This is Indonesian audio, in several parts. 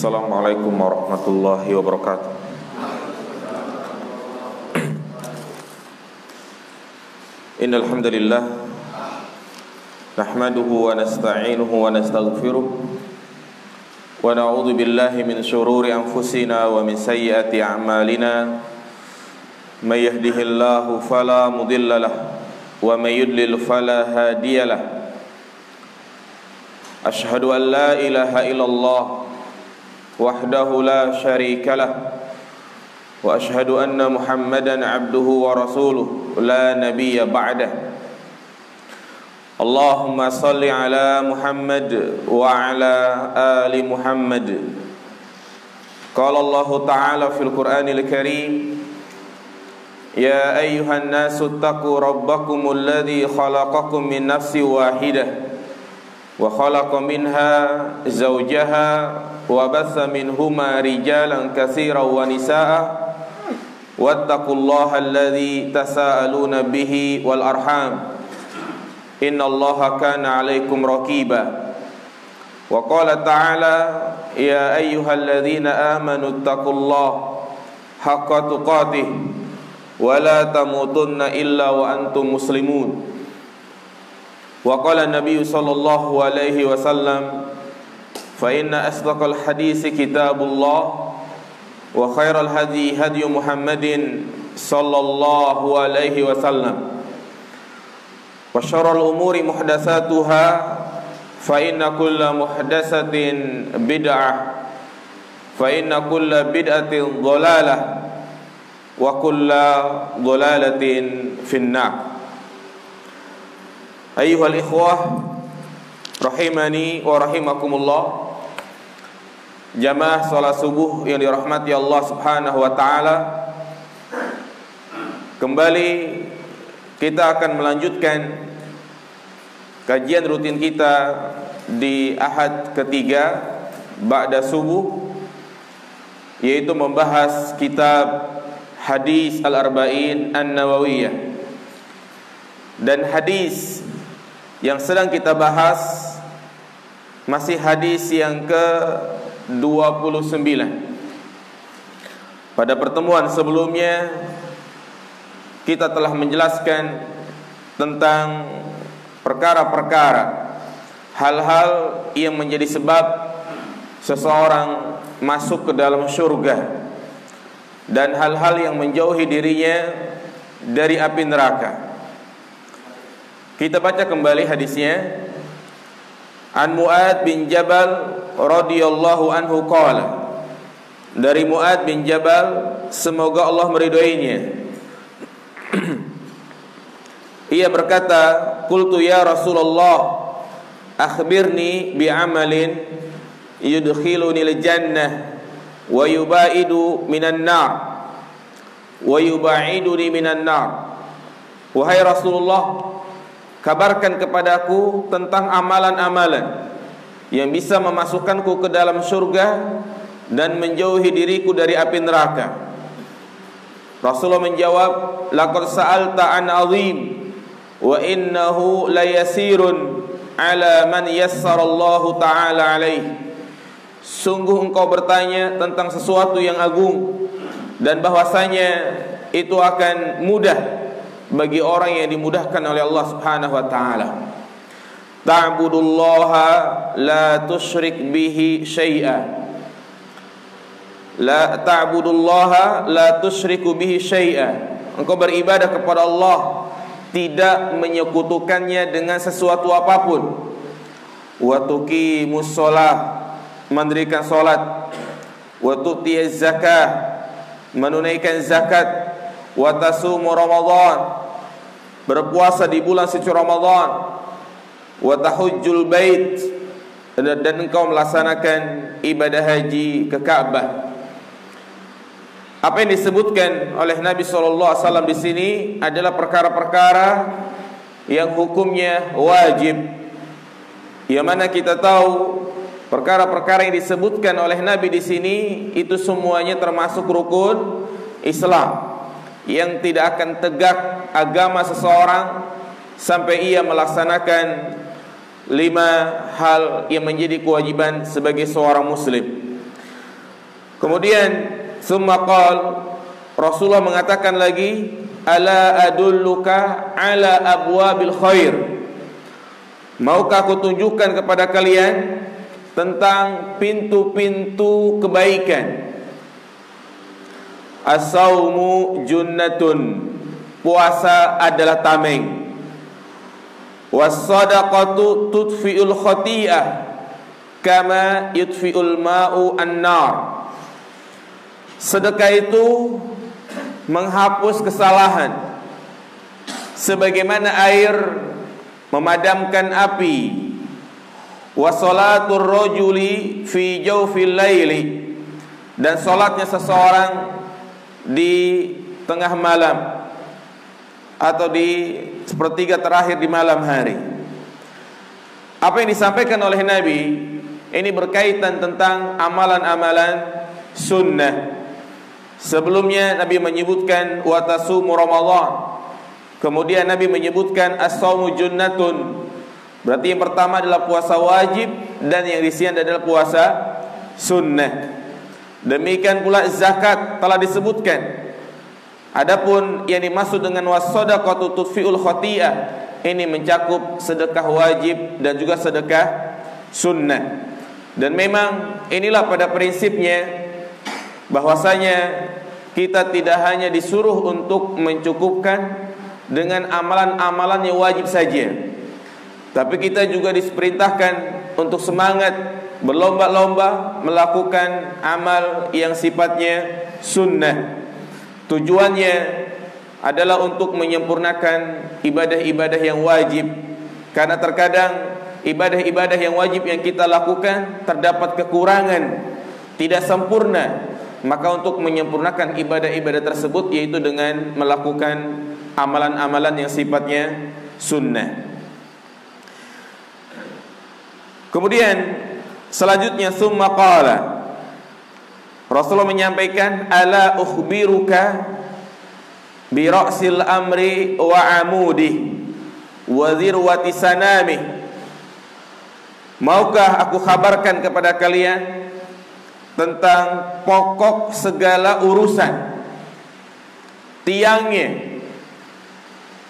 Assalamualaikum warahmatullahi wabarakatuh. Innal hamdalillah nahmaduhu wa nasta'inuhu wa nastaghfiruh wa na'udzu billahi min shururi anfusina wa min sayyiati a'malina may yahdihillahu fala mudilla lahu wa may yudlil fala hadiya lahu. Asyhadu an la ilaha illallah wahdahu la syarika lah wa ashhadu anna Muhammadan abduhu wa rasuluh la nabiyya ba'dah. Allahumma salli ala Muhammad wa ala ali Muhammad. Qala Allah ta'ala fil Qur'anil Karim, ya ayyuhan nasu taqu rabbakumul ladzi khalaqakum min nafsin wahidah wa khalaqa minha zawjaha wa batha minhuma rijalan katsiran wa nisaa wattaqullaha alladzi tasaaluna bihi wal arham innallaha kana 'alaikum raqiba. Wa qala ta'ala, ya ayyuhalladzina amanu taqullaha haqqa tuqatih wa la tamutunna illa wa antum muslimun. Wa qala Nabi sallallahu alaihi wasallam, fa inna asdaqal hadisi kitabullah wa khairal hadi hadi Muhammadin sallallahu alaihi wasallam wa syarrul umuri muhdatsatuha fa inna kulla muhdatsatin bid'ah fa inna kulla bid'atin dhalalah wa kulla dhalalatin finnar. Ayyuhal ikhwah rahimani wa rahimakumullah, jamaah salat subuh yang dirahmati Allah Subhanahu wa taala. Kembali kita akan melanjutkan kajian rutin kita di Ahad ketiga ba'da subuh, yaitu membahas kitab Hadis Al-Arba'in An-Nawawiyah. Dan hadis yang sedang kita bahas masih hadis yang ke-29. Pada pertemuan sebelumnya kita telah menjelaskan tentang perkara-perkara, hal-hal yang menjadi sebab seseorang masuk ke dalam surga dan hal-hal yang menjauhi dirinya dari api neraka. Kita baca kembali hadisnya. An Mu'ad bin Jabal radhiyallahu anhu qala, dari Mu'ad bin Jabal, semoga Allah meridhoinya, ia berkata, qultu ya Rasulullah, akhbirni bi'amalin yudkhiluni al-jannah wa yubaidu minan nar wa yubaiduni minan nar. Wahai Rasulullah, kabarkan kepadaku tentang amalan-amalan yang bisa memasukkanku ke dalam surga dan menjauhi diriku dari api neraka. Rasulullah menjawab, laqad sa'alta an 'azim wa innahu layasirun 'ala man yassarallahu ta'ala alaih. Sungguh engkau bertanya tentang sesuatu yang agung dan bahwasanya itu akan mudah bagi orang yang dimudahkan oleh Allah Subhanahu wa taala. Ta'budullaha la tusyrik bihi syai'a. La ta'budullaha la tusyriku bihi syai'a. Engkau beribadah kepada Allah, tidak menyekutukannya dengan sesuatu apapun. Wa tuqimus shalah, mendirikan salat. Wa tu'tiyaz zakah, menunaikan zakat. Wa tasumu Ramadan, berpuasa di bulan suci Ramadan. Wa tahujjul bait, dan engkau melaksanakan ibadah haji ke Ka'bah. Apa yang disebutkan oleh Nabi SAW di sini adalah perkara-perkara yang hukumnya wajib, yang mana kita tahu perkara-perkara yang disebutkan oleh Nabi di sini itu semuanya termasuk rukun Islam yang tidak akan tegak agama seseorang sampai ia melaksanakan 5 hal yang menjadi kewajiban sebagai seorang muslim. Kemudian summa qal, Rasulullah mengatakan lagi, ala adulluka ala abwabil khair, maukah aku tunjukkan kepada kalian tentang pintu-pintu kebaikan. As-saumu junnatun, puasa adalah tameng. Was-sadaqatu tudfi'ul khati'ah kama yudfi'ul ma'u an-nar. Sedekah itu menghapus kesalahan sebagaimana air memadamkan api. Wa salatur rajuli fi jawfil laili, dan salatnya seseorang di tengah malam atau di sepertiga terakhir di malam hari. Apa yang disampaikan oleh Nabi ini berkaitan tentang amalan-amalan sunnah. Sebelumnya Nabi menyebutkan wa tasumu Ramadan. Kemudian Nabi menyebutkan as-saumu junnatun. Berarti yang pertama adalah puasa wajib, dan yang disini adalah puasa sunnah. Demikian pula zakat telah disebutkan. Adapun yang dimaksud dengan was-shadaqatu tudfi'ul khati'ah, ini mencakup sedekah wajib dan juga sedekah sunnah. Dan memang inilah pada prinsipnya bahwasanya kita tidak hanya disuruh untuk mencukupkan dengan amalan-amalan yang wajib saja, tapi kita juga diperintahkan untuk semangat berlomba-lomba melakukan amal yang sifatnya sunnah. Tujuannya adalah untuk menyempurnakan ibadah-ibadah yang wajib, karena terkadang ibadah-ibadah yang wajib yang kita lakukan terdapat kekurangan, tidak sempurna. Maka untuk menyempurnakan ibadah-ibadah tersebut yaitu dengan melakukan amalan-amalan yang sifatnya sunnah. Kemudian selanjutnya summa qala, Rasulullah menyampaikan, ala ukhbiruka bi ra'sil amri wa amudi wa zirwati sanami, maukah aku kabarkan kepada kalian tentang pokok segala urusan, tiangnya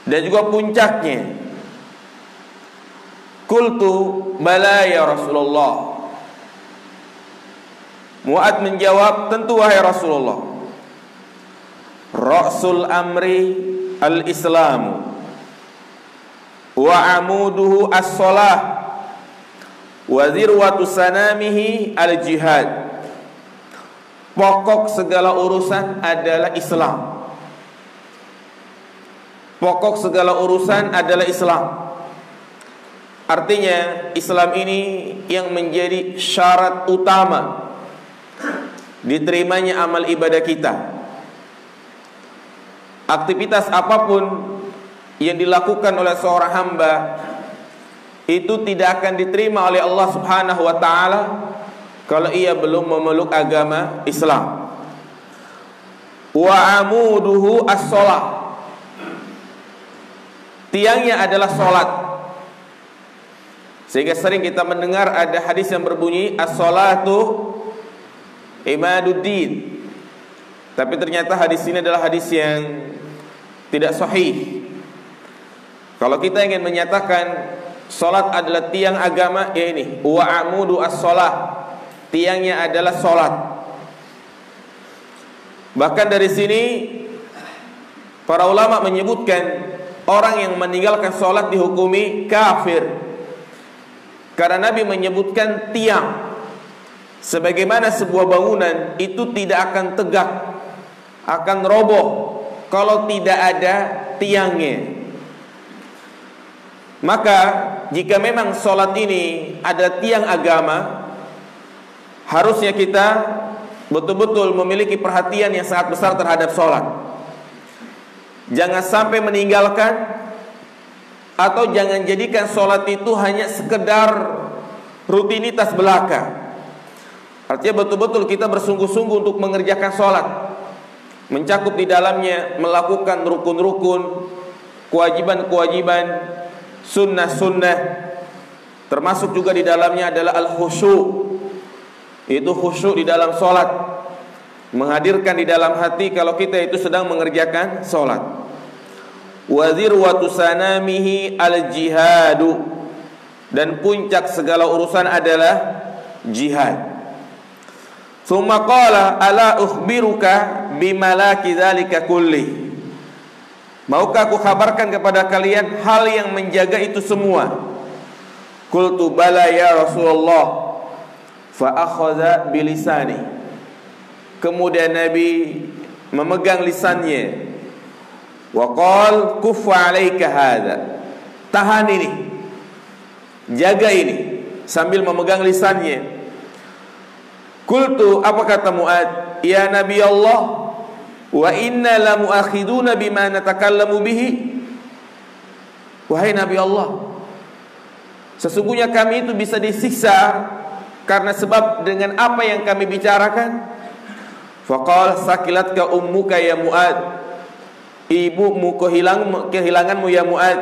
dan juga puncaknya. Qultu bala ya Rasulullah. Mu'ad menjawab, tentu wahai Rasulullah. Ra'sul amri al-islamu wa amuduhu as-salah wa zirwatu sanamihi al-jihad. Pokok segala urusan adalah Islam. Pokok segala urusan adalah Islam. Artinya Islam ini yang menjadi syarat utama diterimanya amal ibadah kita. Aktivitas apapun yang dilakukan oleh seorang hamba itu tidak akan diterima oleh Allah Subhanahu wa ta'ala kalau ia belum memeluk agama Islam. Wa amuduhu as-salat, tiangnya adalah salat. Sehingga sering kita mendengar ada hadis yang berbunyi as-salatu imaduddin, tapi ternyata hadis ini adalah hadis yang tidak sahih. Kalau kita ingin menyatakan salat adalah tiang agama, ya ini wa amudu as-salah, tiangnya adalah salat. Bahkan dari sini para ulama menyebutkan orang yang meninggalkan salat dihukumi kafir, karena Nabi menyebutkan tiang. Sebagaimana sebuah bangunan itu tidak akan tegak, akan roboh kalau tidak ada tiangnya. Maka jika memang sholat ini ada tiang agama, harusnya kita betul-betul memiliki perhatian yang sangat besar terhadap sholat. Jangan sampai meninggalkan atau jangan jadikan sholat itu hanya sekedar rutinitas belaka. Artinya betul-betul kita bersungguh-sungguh untuk mengerjakan sholat, mencakup di dalamnya melakukan rukun-rukun, kewajiban-kewajiban, sunnah-sunnah. Termasuk juga di dalamnya adalah al-khusyu', yaitu khusyuk di dalam sholat, menghadirkan di dalam hati kalau kita itu sedang mengerjakan sholat. Wa zirwatu sanamihi al-jihadu, dan puncak segala urusan adalah jihad. Tsumma qala ala ukhbiruka bimalaki dzalika kulli, maukah aku kabarkan kepada kalian hal yang menjaga itu semua? Qultu bala ya Rasulullah, fa akhadha bilisani. Kemudian Nabi memegang lisannya, wa qala kuffa alaika hadza, tahan ini, jaga ini, sambil memegang lisannya. Qultu, apa kata Mu'ad? Ya Nabi Allah, wa inna la mu'akhiduna bima natakallamu bihi. Wahai Nabi Allah, sesungguhnya kami itu bisa disiksa karena sebab dengan apa yang kami bicarakan. Faqal sakilatka ummuka ya Mu'ad, ibumu kehilanganmu ya Mu'ad.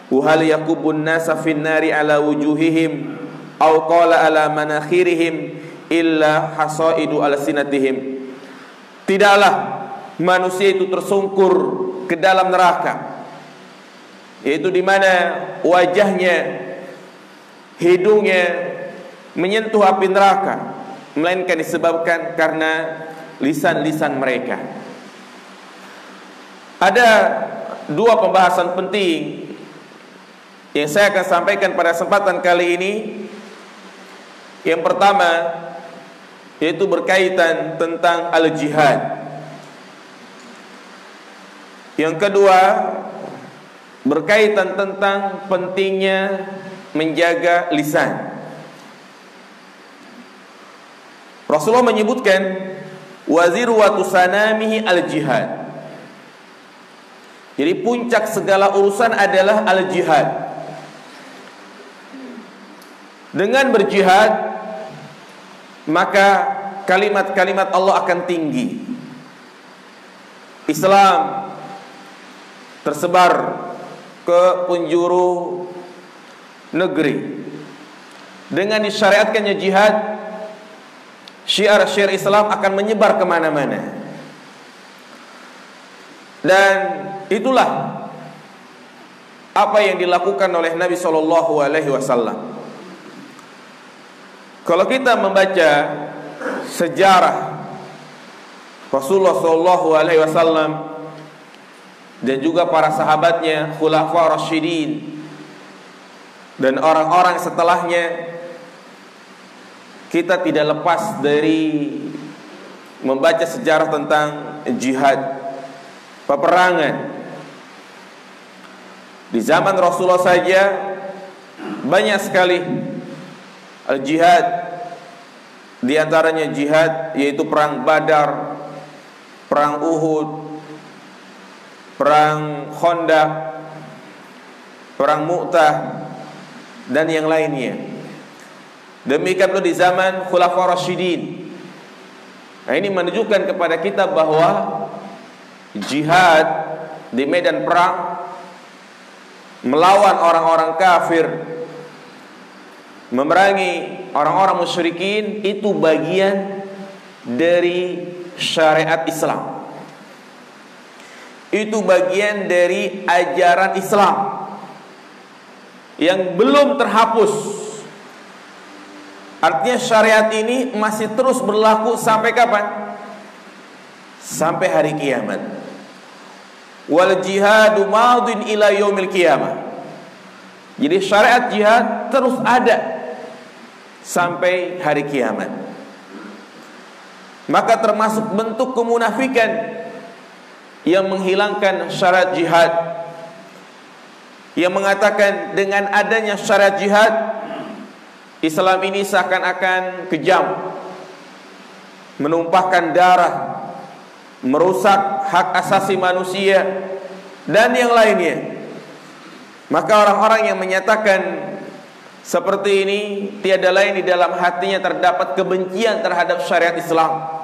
Wahal yakubun nasa finnari ala wujuhihim aw qala ala manakhirihim illa hasaidu alsinatihim. Tidaklah manusia itu tersungkur ke dalam neraka, yaitu di mana wajahnya, hidungnya menyentuh api neraka, melainkan disebabkan karena lisan-lisan mereka. Ada dua pembahasan penting yang saya akan sampaikan pada kesempatan kali ini. Yang pertama yaitu berkaitan tentang al-jihad. Yang kedua berkaitan tentang pentingnya menjaga lisan. Rasulullah menyebutkan wazirwatu sanamihi al-jihad. Jadi puncak segala urusan adalah al-jihad. Dengan berjihad, maka kalimat-kalimat Allah akan tinggi. Islam tersebar ke penjuru negeri. Dengan disyariatkannya jihad, syiar-syiar Islam akan menyebar kemana-mana. Dan itulah apa yang dilakukan oleh Nabi SAW. Kalau kita membaca sejarah Rasulullah SAW dan juga para sahabatnya, khulafa rasyidin dan orang-orang setelahnya, kita tidak lepas dari membaca sejarah tentang jihad, peperangan. Di zaman Rasulullah saja banyak sekali al-jihad, di antaranya jihad yaitu perang Badar, perang Uhud, perang Khandaq, perang Mu'tah, dan yang lainnya. Demikian pula di zaman Khulafa Rasyidin. Nah, ini menunjukkan kepada kita bahwa jihad di medan perang melawan orang-orang kafir, memerangi orang-orang musyrikin, itu bagian dari syariat Islam. Itu bagian dari ajaran Islam yang belum terhapus. Artinya syariat ini masih terus berlaku sampai kapan? Sampai hari kiamat. Wal jihadu madin ila yaumil qiyamah. Jadi syariat jihad terus ada sampai hari kiamat. Maka termasuk bentuk kemunafikan yang menghilangkan syariat jihad, yang mengatakan dengan adanya syariat jihad, Islam ini seakan-akan kejam, menumpahkan darah, merusak hak asasi manusia, dan yang lainnya. Maka orang-orang yang menyatakan seperti ini, tiada lain di dalam hatinya terdapat kebencian terhadap syariat Islam.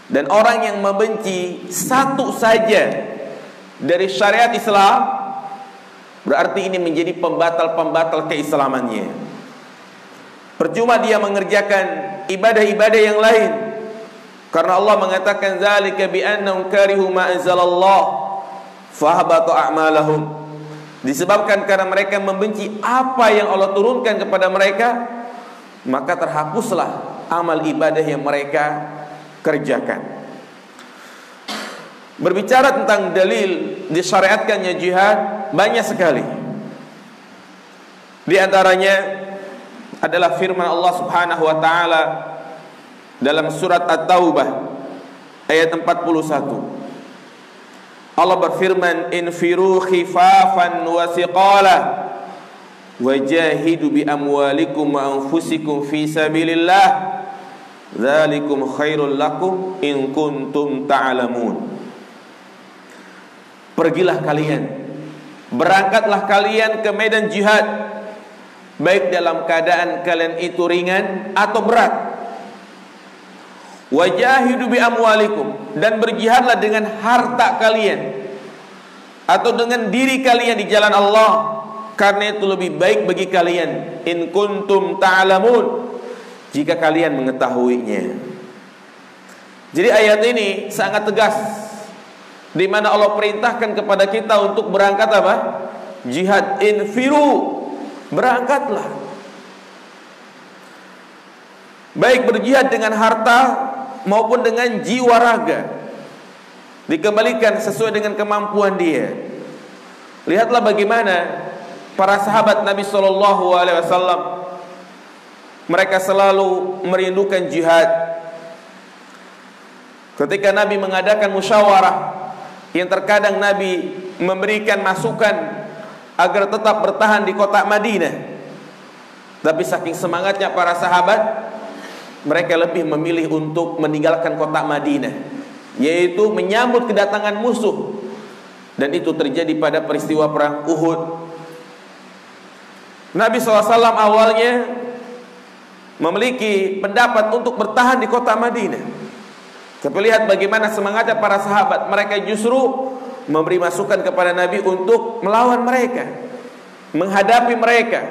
Dan orang yang membenci satu saja dari syariat Islam, berarti ini menjadi pembatal-pembatal keislamannya. Percuma dia mengerjakan ibadah-ibadah yang lain, karena Allah mengatakan zalika bi annahum karihu ma anzalallah fahabata a'malahum. Disebabkan karena mereka membenci apa yang Allah turunkan kepada mereka, maka terhapuslah amal ibadah yang mereka kerjakan. Berbicara tentang dalil disyariatkannya jihad, banyak sekali. Di antaranya adalah firman Allah Subhanahu wa taala dalam surat At-Taubah ayat 41. Allah berfirman, infiru khifafan wa thiqala wajahidu bi amwalikum wa anfusikum fi sabilillah dzalikum khairul lakum in kuntum ta'lamun. Pergilah kalian, berangkatlah kalian ke medan jihad, baik dalam keadaan kalian itu ringan atau berat. Wajahidu bi amwalikum, dan berjihadlah dengan harta kalian atau dengan diri kalian di jalan Allah, karena itu lebih baik bagi kalian. In kuntum ta'lamun, jika kalian mengetahuinya. Jadi ayat ini sangat tegas, di mana Allah perintahkan kepada kita untuk berangkat apa? Jihad. Infiru, berangkatlah. Baik berjihad dengan harta maupun dengan jiwa raga, dikembalikan sesuai dengan kemampuan dia. Lihatlah bagaimana para sahabat Nabi SAW, mereka selalu merindukan jihad. Ketika Nabi mengadakan musyawarah, yang terkadang Nabi memberikan masukan agar tetap bertahan di kota Madinah, tapi saking semangatnya para sahabat, mereka lebih memilih untuk meninggalkan kota Madinah, yaitu menyambut kedatangan musuh. Dan itu terjadi pada peristiwa perang Uhud. Nabi SAW awalnya memiliki pendapat untuk bertahan di kota Madinah, tapi lihat bagaimana semangatnya para sahabat. Mereka justru memberi masukan kepada Nabi untuk melawan mereka, menghadapi mereka,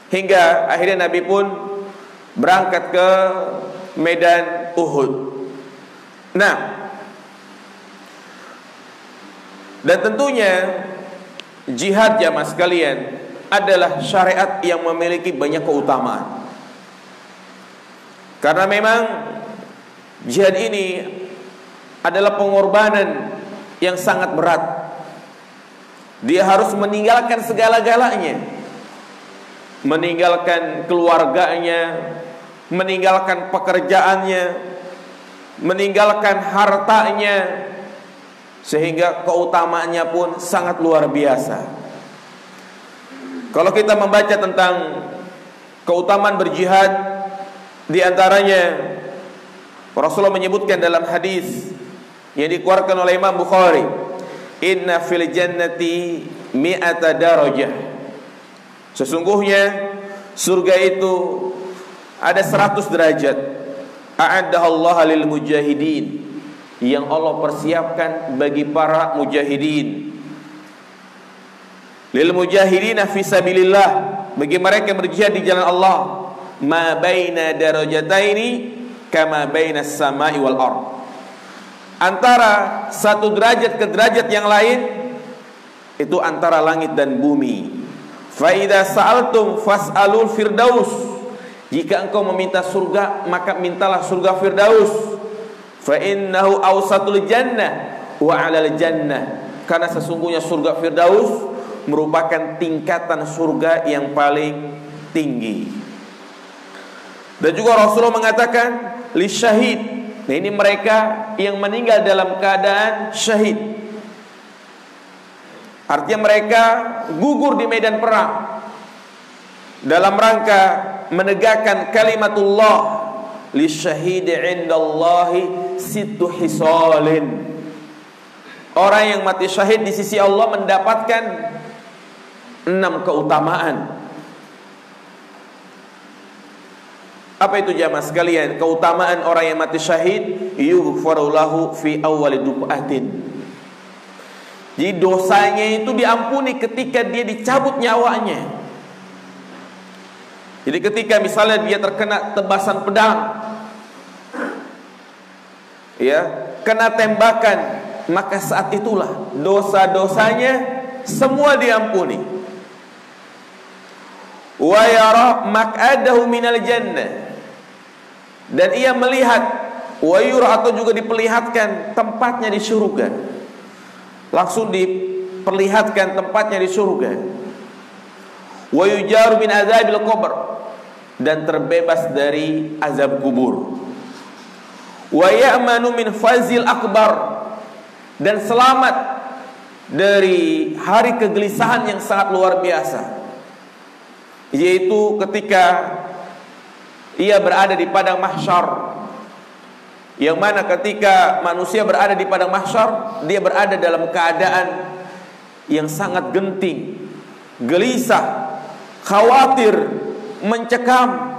hingga akhirnya Nabi pun berangkat ke medan Uhud. Nah, dan tentunya jihad, jamaah sekalian, adalah syariat yang memiliki banyak keutamaan. Karena memang jihad ini adalah pengorbanan yang sangat berat. Dia harus meninggalkan segala-galanya, meninggalkan keluarganya, meninggalkan pekerjaannya, meninggalkan hartanya, sehingga keutamaannya pun sangat luar biasa. Kalau kita membaca tentang keutamaan berjihad, di antaranya Rasulullah menyebutkan dalam hadis yang dikeluarkan oleh Imam Bukhari, inna fil jannati mi'ata darajah. Sesungguhnya surga itu ada 100 derajat. A'addahallahu lil mujahidin, yang Allah persiapkan bagi para mujahidin. Lil mujahidina fi sabilillah, bagi mereka yang berjihad di jalan Allah. Ma baina darajataini kama baina as-sama'i wal ard. Antara satu derajat ke derajat yang lain itu antara langit dan bumi. Fa idza sa'altum fas'alul firdaus, jika engkau meminta surga, maka mintalah surga Firdaus. Fa innahu awsatul jannah wa 'alal jannah, karena sesungguhnya surga Firdaus merupakan tingkatan surga yang paling tinggi. Dan juga Rasulullah mengatakan li syahid. Nah, ini mereka yang meninggal dalam keadaan syahid, artinya mereka gugur di medan perang dalam rangka menegakkan kalimatullah. Li syahid indallahi sittu hisalin. Orang yang mati syahid di sisi Allah mendapatkan 6 keutamaan. Apa itu jamaah sekalian? Keutamaan orang yang mati syahid, yughfaru lahu fi awwali duf'atin. Jadi dosanya itu diampuni ketika dia dicabut nyawanya. Jadi ketika misalnya dia terkena tebasan pedang, ya, kena tembakan, maka saat itulah dosa-dosanya semua diampuni. Wa yara maq'adahu minal jannah, dan ia melihat, wa yura, atau juga diperlihatkan tempatnya di surga. Langsung diperlihatkan tempatnya di surga. Wa yujaru min azabil qabr, dan terbebas dari azab kubur. Wa ya'manu min fazil akbar, dan selamat dari hari kegelisahan yang sangat luar biasa, yaitu ketika ia berada di padang mahsyar. Yang mana ketika manusia berada di padang mahsyar, dia berada dalam keadaan yang sangat genting, gelisah, khawatir, mencekam,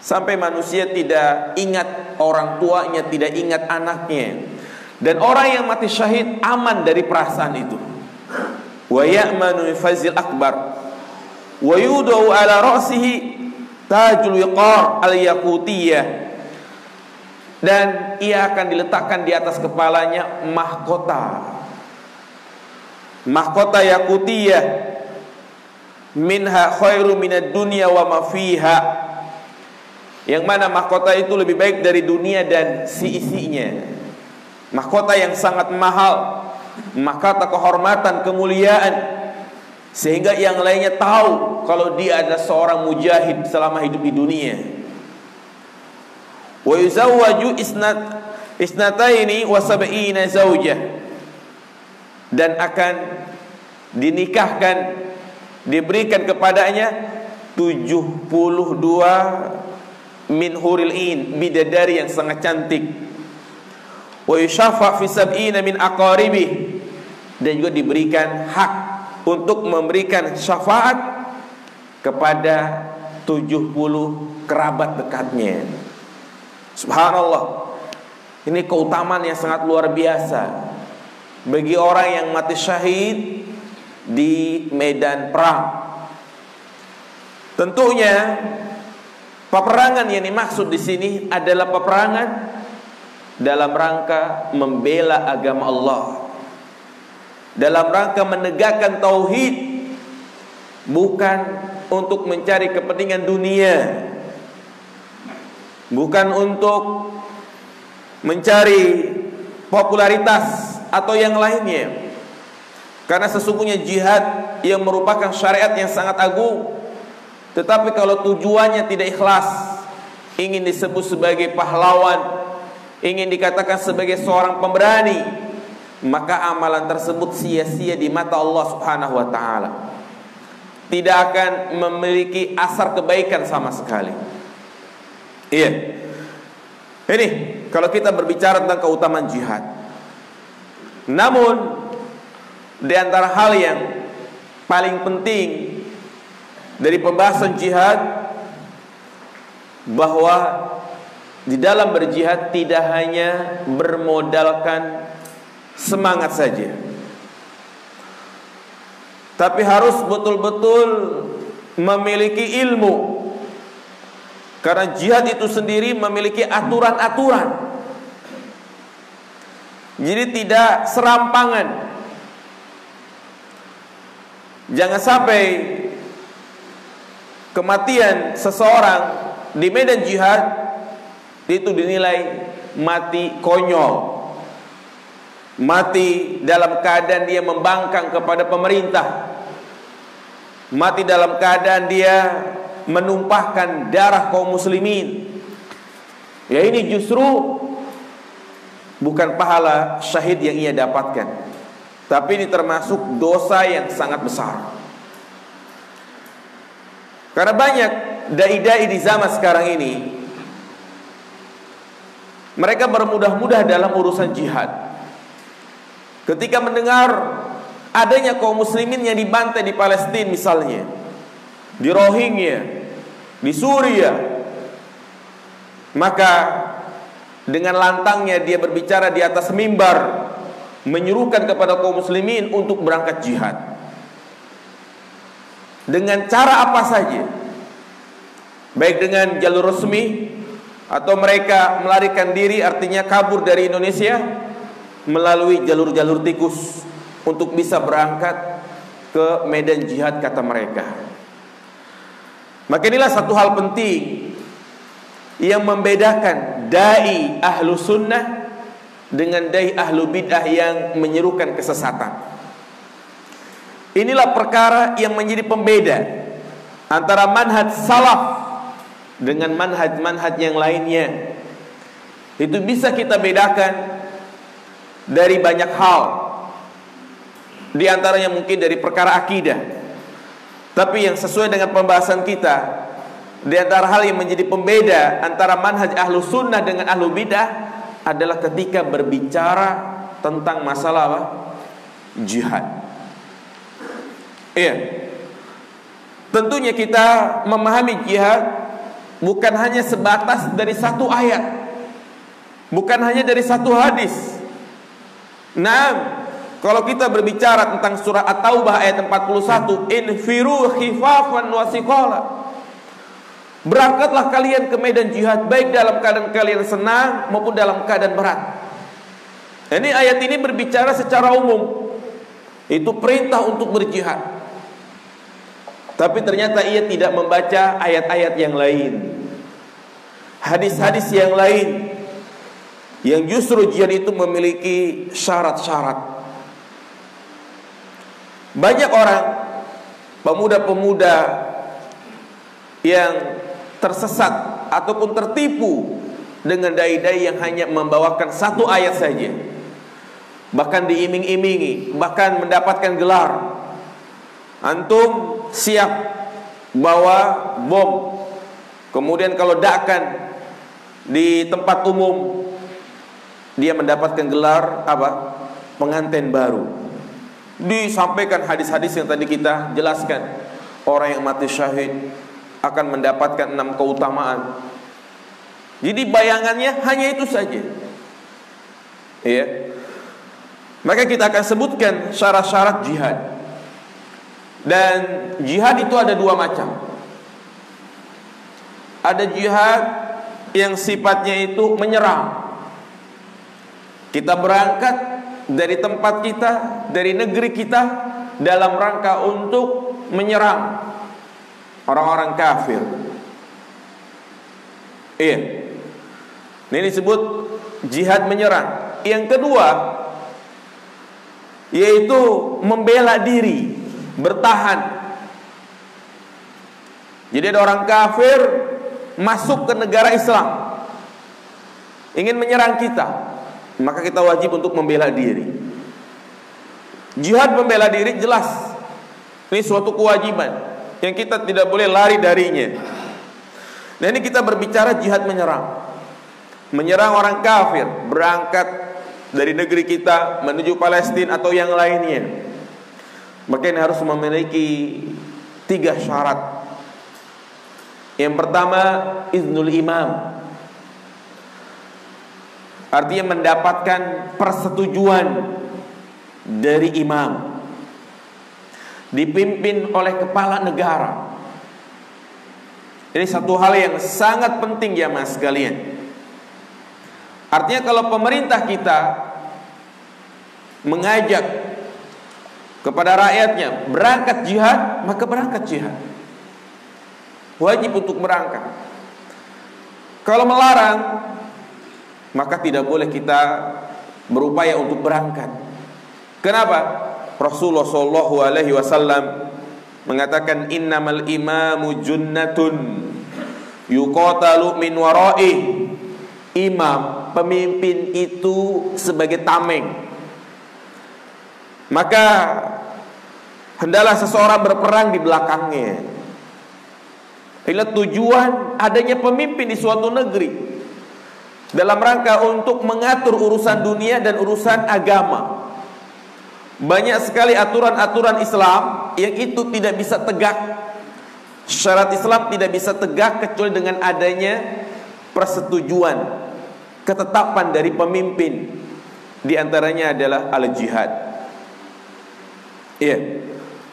sampai manusia tidak ingat orang tuanya, tidak ingat anaknya. Dan orang yang mati syahid aman dari perasaan itu. Wa ya'manu fazil akbar, wa yudau ala ra'sihi tajul wiqar al-yaqutiyah, dan ia akan diletakkan di atas kepalanya mahkota yaqutiyah, minha khairu minad dunya wa ma fiha, yang mana mahkota itu lebih baik dari dunia dan si-isinya. Mahkota yang sangat mahal, mahkota kehormatan, kemuliaan, sehingga yang lainnya tahu kalau dia adalah seorang mujahid selama hidup di dunia. Wa yuzawwaju isnataini wa sab'ina zaujah, dan akan dinikahkan, diberikan kepadanya 72 min huril in, bidadari yang sangat cantik. Wa yushafa fi sab'ina min aqaribih, dan juga diberikan hak untuk memberikan syafaat kepada 70 kerabat dekatnya. Subhanallah. Ini keutamaan yang sangat luar biasa bagi orang yang mati syahid di medan perang. Tentunya peperangan yang dimaksud di sini adalah peperangan dalam rangka membela agama Allah, dalam rangka menegakkan tauhid, bukan untuk mencari kepentingan dunia, bukan untuk mencari popularitas atau yang lainnya. Karena sesungguhnya jihad yang merupakan syariat yang sangat agung, tetapi kalau tujuannya tidak ikhlas, ingin disebut sebagai pahlawan, ingin dikatakan sebagai seorang pemberani, maka amalan tersebut sia-sia di mata Allah Subhanahu wa ta'ala. Tidak akan memiliki asar kebaikan sama sekali. Iya. Ini kalau kita berbicara tentang keutamaan jihad. Namun di antara hal yang paling penting dari pembahasan jihad, bahwa di dalam berjihad tidak hanya bermodalkan semangat saja, tapi harus betul-betul memiliki ilmu. Karena jihad itu sendiri memiliki aturan-aturan. Jadi tidak serampangan. Jangan sampai kematian seseorang di medan jihad itu dinilai mati konyol, mati dalam keadaan dia membangkang kepada pemerintah, mati dalam keadaan dia menumpahkan darah kaum muslimin. Ya, ini justru bukan pahala syahid yang ia dapatkan, tapi ini termasuk dosa yang sangat besar. Karena banyak dai-dai di zaman sekarang ini, mereka bermudah-mudah dalam urusan jihad. Ketika mendengar adanya kaum muslimin yang dibantai di Palestina misalnya, di Rohingya, di Suriah, maka dengan lantangnya dia berbicara di atas mimbar, menyuruhkan kepada kaum muslimin untuk berangkat jihad. Dengan cara apa saja, baik dengan jalur resmi atau mereka melarikan diri, artinya kabur dari Indonesia melalui jalur-jalur tikus untuk bisa berangkat ke medan jihad, kata mereka. Maka inilah satu hal penting yang membedakan dai ahlu sunnah dengan dai ahlu bid'ah yang menyerukan kesesatan. Inilah perkara yang menjadi pembeda antara manhaj salaf dengan manhaj-manhaj yang lainnya. Itu bisa kita bedakan dari banyak hal, di antaranya mungkin dari perkara akidah. Tapi yang sesuai dengan pembahasan kita, di antara hal yang menjadi pembeda antara manhaj ahlu sunnah dengan ahlu bid'ah adalah ketika berbicara tentang masalah apa? Jihad. Iya. Tentunya kita memahami jihad bukan hanya sebatas dari satu ayat, bukan hanya dari satu hadis. Nah, kalau kita berbicara tentang surah At-Taubah ayat 41, infiru khifafan wa siqala, berangkatlah kalian ke medan jihad baik dalam keadaan kalian senang maupun dalam keadaan berat. Ini ayat ini berbicara secara umum, itu perintah untuk berjihad. Tapi ternyata ia tidak membaca ayat-ayat yang lain, hadis-hadis yang lain, yang justru jihad itu memiliki syarat-syarat. Banyak orang, pemuda-pemuda yang tersesat ataupun tertipu dengan dai-dai yang hanya membawakan satu ayat saja, bahkan diiming-imingi, bahkan mendapatkan gelar. Antum siap bawa bom, kemudian kalau ledakan di tempat umum, dia mendapatkan gelar apa? Pengantin baru. Disampaikan hadis-hadis yang tadi kita jelaskan, orang yang mati syahid akan mendapatkan 6 keutamaan. Jadi bayangannya hanya itu saja. Iya. Maka kita akan sebutkan syarat-syarat jihad. Dan jihad itu ada dua macam. Ada jihad yang sifatnya itu menyerang. Kita berangkat dari tempat kita, dari negeri kita, dalam rangka untuk menyerang orang-orang kafir. Iya. Ini disebut jihad menyerang. Yang kedua, yaitu membela diri, bertahan. Jadi ada orang kafir masuk ke negara Islam, ingin menyerang kita, maka kita wajib untuk membela diri. Jihad membela diri jelas, ini suatu kewajiban yang kita tidak boleh lari darinya. Nah, ini kita berbicara jihad menyerang. Menyerang orang kafir, berangkat dari negeri kita menuju Palestina atau yang lainnya. Maka ini harus memiliki 3 syarat. Yang pertama, iznul imam, artinya mendapatkan persetujuan dari imam, dipimpin oleh kepala negara. Ini satu hal yang sangat penting ya mas sekalian. Artinya kalau pemerintah kita mengajak kepada rakyatnya berangkat jihad, maka berangkat jihad, wajib untuk berangkat. Kalau melarang, maka tidak boleh kita berupaya untuk berangkat. Kenapa? Rasulullah Shallallahu Alaihi Wasallam mengatakan, innamal imamu junnatun yuqatalu min waraih. Imam, pemimpin itu sebagai tameng. Maka hendaklah seseorang berperang di belakangnya. Inilah tujuan adanya pemimpin di suatu negeri, dalam rangka untuk mengatur urusan dunia dan urusan agama, Banyak sekali aturan-aturan Islam yang itu tidak bisa tegak. Syarat Islam tidak bisa tegak kecuali dengan adanya persetujuan, ketetapan dari pemimpin. Di antaranya adalah al-jihad. Iya.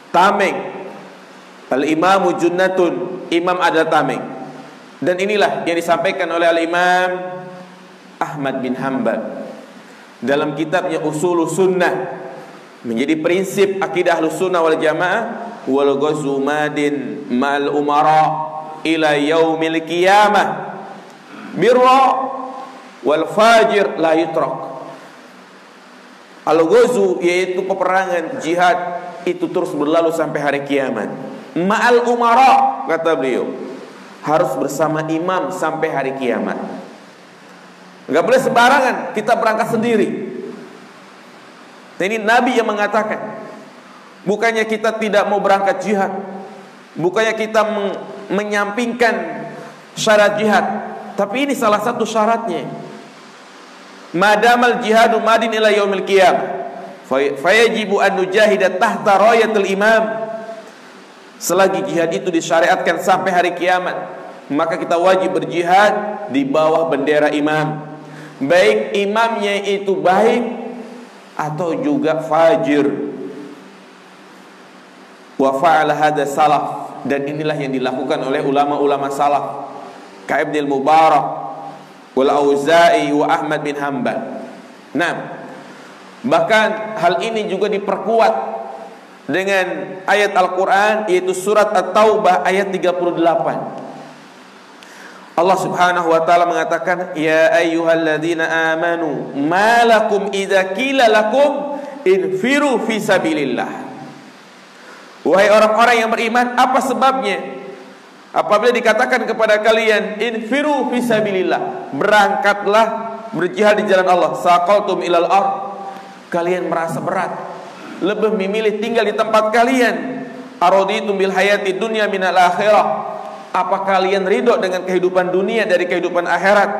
Tameng. Al-imamu junnatun. Imam adalah tameng. Dan inilah yang disampaikan oleh Al-Imam Ahmad bin Hanbal dalam kitabnya Ushulus Sunnah, menjadi prinsip akidah Ahlussunnah wal Jamaah. Wal ghazwu madin ma'al umara ila yaumil qiyamah birra wal fajir la yutrak. Al-ghazwu yaitu peperangan, jihad, itu terus berlalu sampai hari kiamat. Ma'al umara, kata beliau, harus bersama imam sampai hari kiamat. Enggak boleh sembarangan kita berangkat sendiri. Ini Nabi yang mengatakan. Bukannya kita tidak mau berangkat jihad, bukannya kita menyampingkan syarat jihad, tapi ini salah satu syaratnya. Madamal jihadu madin ila yaumil qiyamah fayajibu an nujahida tahta rayatil imam. Selagi jihad itu disyariatkan sampai hari kiamat, maka kita wajib berjihad di bawah bendera imam, baik imamnya itu baik atau juga fajir. Wa fa'ala hadza salaf, dan inilah yang dilakukan oleh ulama-ulama salaf, ka Ibnu Mubarak wal Auza'i wa Ahmad bin Hanbal. Nah, bahkan hal ini juga diperkuat dengan ayat Al-Qur'an, yaitu surat At-Taubah ayat 38. Allah Subhanahu wa taala mengatakan, ya ayyuhalladzina amanu ma lakum idza qila lakum infiru fi sabilillah. Wahai orang-orang yang beriman, apa sebabnya apabila dikatakan kepada kalian infiru fisabilillah, berangkatlah berjihad di jalan Allah, saqaltum ilal ard, kalian merasa berat, lebih memilih tinggal di tempat kalian, araditum bil hayati dunya minal akhirah, apa kalian ridho dengan kehidupan dunia dari kehidupan akhirat?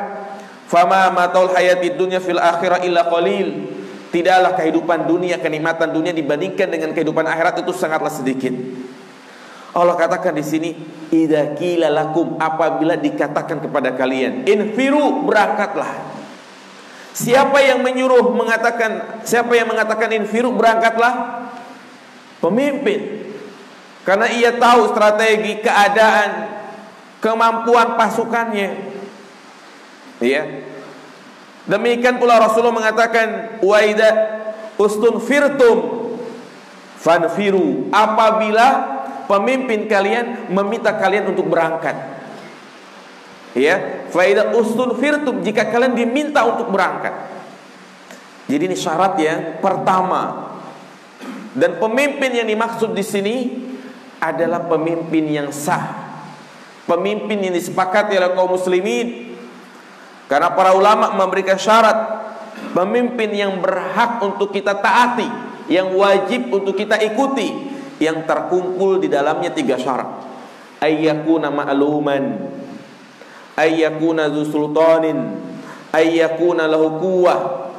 Fama mataul hayati dunya fil akhirah illa qalil. Tidaklah kehidupan dunia, kenikmatan dunia dibandingkan dengan kehidupan akhirat itu sangatlah sedikit. Allah katakan di sini, idza qila lakum, apabila dikatakan kepada kalian, infiru, berangkatlah. Siapa yang menyuruh mengatakan, siapa yang mengatakan infiru, berangkatlah? Pemimpin. Karena ia tahu strategi, keadaan, kemampuan pasukannya. Iya. Demikian pula Rasulullah mengatakan, wa idza ustunfirtum fanfiru, apabila pemimpin kalian meminta kalian untuk berangkat. Ya, fa idza ustunfirtum, jika kalian diminta untuk berangkat. Jadi ini syarat yang pertama. Dan pemimpin yang dimaksud di sini adalah pemimpin yang sah, pemimpin yang disepakati oleh kaum muslimin. Karena para ulama memberikan syarat pemimpin yang berhak untuk kita taati, yang wajib untuk kita ikuti, yang terkumpul di dalamnya 3 syarat. Ayyakuna ma'luman, ayyakuna dzu sultanin, ayyakuna lahu quwwah.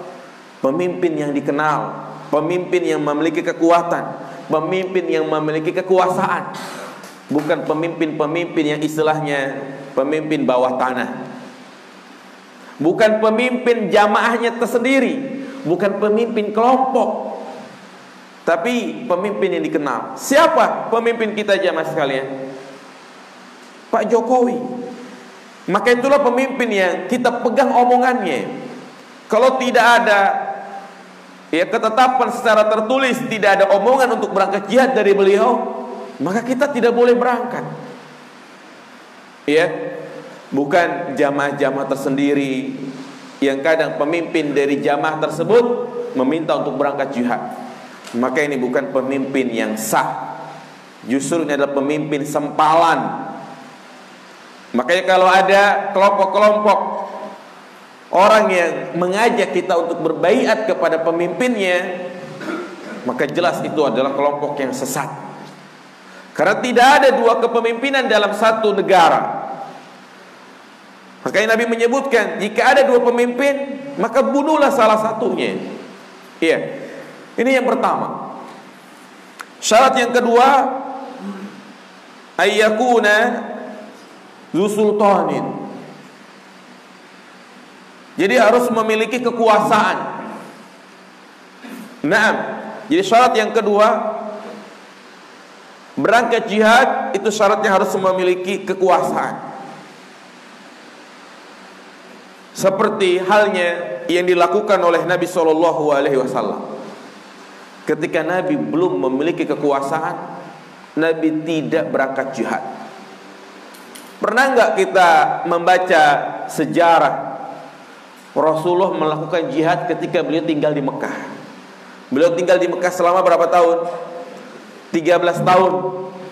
Pemimpin yang dikenal, pemimpin yang memiliki kekuatan, pemimpin yang memiliki kekuasaan, bukan pemimpin-pemimpin yang istilahnya pemimpin bawah tanah. Bukan pemimpin jamaahnya tersendiri, bukan pemimpin kelompok, tapi pemimpin yang dikenal. Siapa pemimpin kita jamaah sekalian? Pak Jokowi. Maka itulah pemimpin yang kita pegang omongannya. Kalau tidak ada ketetapan secara tertulis, tidak ada omongan untuk berangkat jihad dari beliau, maka kita tidak boleh berangkat. Bukan jamaah-jamaah tersendiri yang kadang pemimpin dari jamaah tersebut meminta untuk berangkat jihad. Maka ini bukan pemimpin yang sah. Justru ini adalah pemimpin sempalan. Makanya kalau ada kelompok-kelompok orang yang mengajak kita untuk berbaiat kepada pemimpinnya, maka jelas itu adalah kelompok yang sesat. Karena tidak ada 2 kepemimpinan dalam satu negara. Makanya Nabi menyebutkan, jika ada 2 pemimpin, maka bunuhlah salah satunya. Iya. Ini yang pertama. Syarat yang kedua, ayyakuna dzu sultanin. Jadi harus memiliki kekuasaan. Naam. Jadi syarat yang kedua, berangkat jihad itu syaratnya harus memiliki kekuasaan. Seperti halnya yang dilakukan oleh Nabi SAW. Ketika Nabi belum memiliki kekuasaan, Nabi tidak berangkat jihad. Pernah nggak kita membaca sejarah Rasulullah melakukan jihad ketika beliau tinggal di Mekah? Beliau tinggal di Mekah selama berapa tahun? 13 tahun.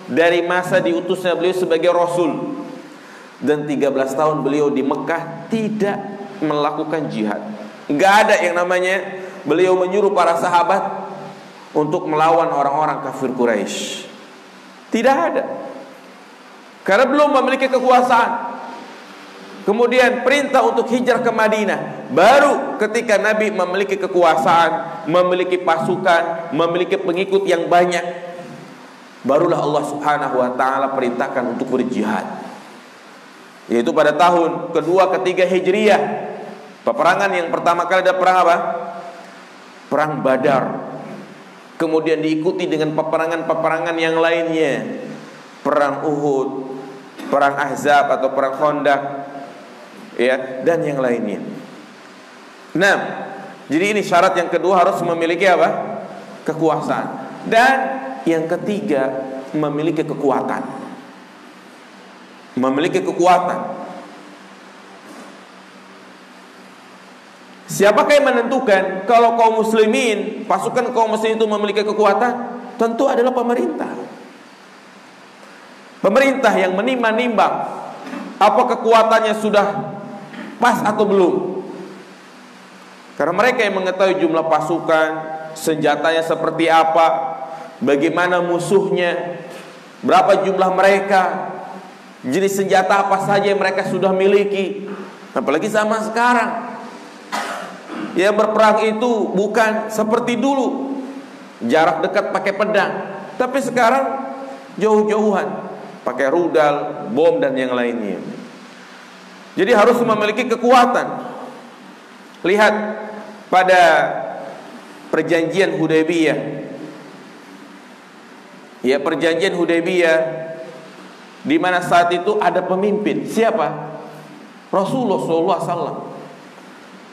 Dari masa diutusnya beliau sebagai Rasul. Dan 13 tahun beliau di Mekah tidak melakukan jihad. Nggak ada yang namanya beliau menyuruh para sahabat untuk melawan orang-orang kafir Quraisy. Tidak ada. Karena belum memiliki kekuasaan. Kemudian perintah untuk hijrah ke Madinah. Baru ketika Nabi memiliki kekuasaan, memiliki pasukan, memiliki pengikut yang banyak, barulah Allah Subhanahu wa ta'ala perintahkan untuk berjihad. Yaitu pada tahun kedua, ketiga Hijriyah. Peperangan yang pertama kali ada perang apa? Perang Badar. Kemudian diikuti dengan peperangan-peperangan yang lainnya. Perang Uhud, perang Ahzab atau perang Khandaq, ya, dan yang lainnya. Nah, jadi ini syarat yang kedua, harus memiliki apa? Kekuasaan. Dan yang ketiga, memiliki kekuatan. Memiliki kekuatan. Siapakah yang menentukan kalau kaum muslimin, pasukan kaum muslimin itu memiliki kekuatan? Tentu adalah pemerintah. Pemerintah yang menimbang-nimbang apa kekuatannya sudah pas atau belum. Karena mereka yang mengetahui jumlah pasukan, senjatanya seperti apa, bagaimana musuhnya, berapa jumlah mereka, jenis senjata apa saja yang mereka sudah miliki. Apalagi zaman sekarang, ya, berperang itu bukan seperti dulu jarak dekat pakai pedang, tapi sekarang jauh-jauhan pakai rudal, bom dan yang lainnya. Jadi harus memiliki kekuatan. Lihat pada perjanjian Hudaybiyah. Ya, perjanjian Hudaybiyah, di mana saat itu ada pemimpin. Siapa? Rasulullah SAW.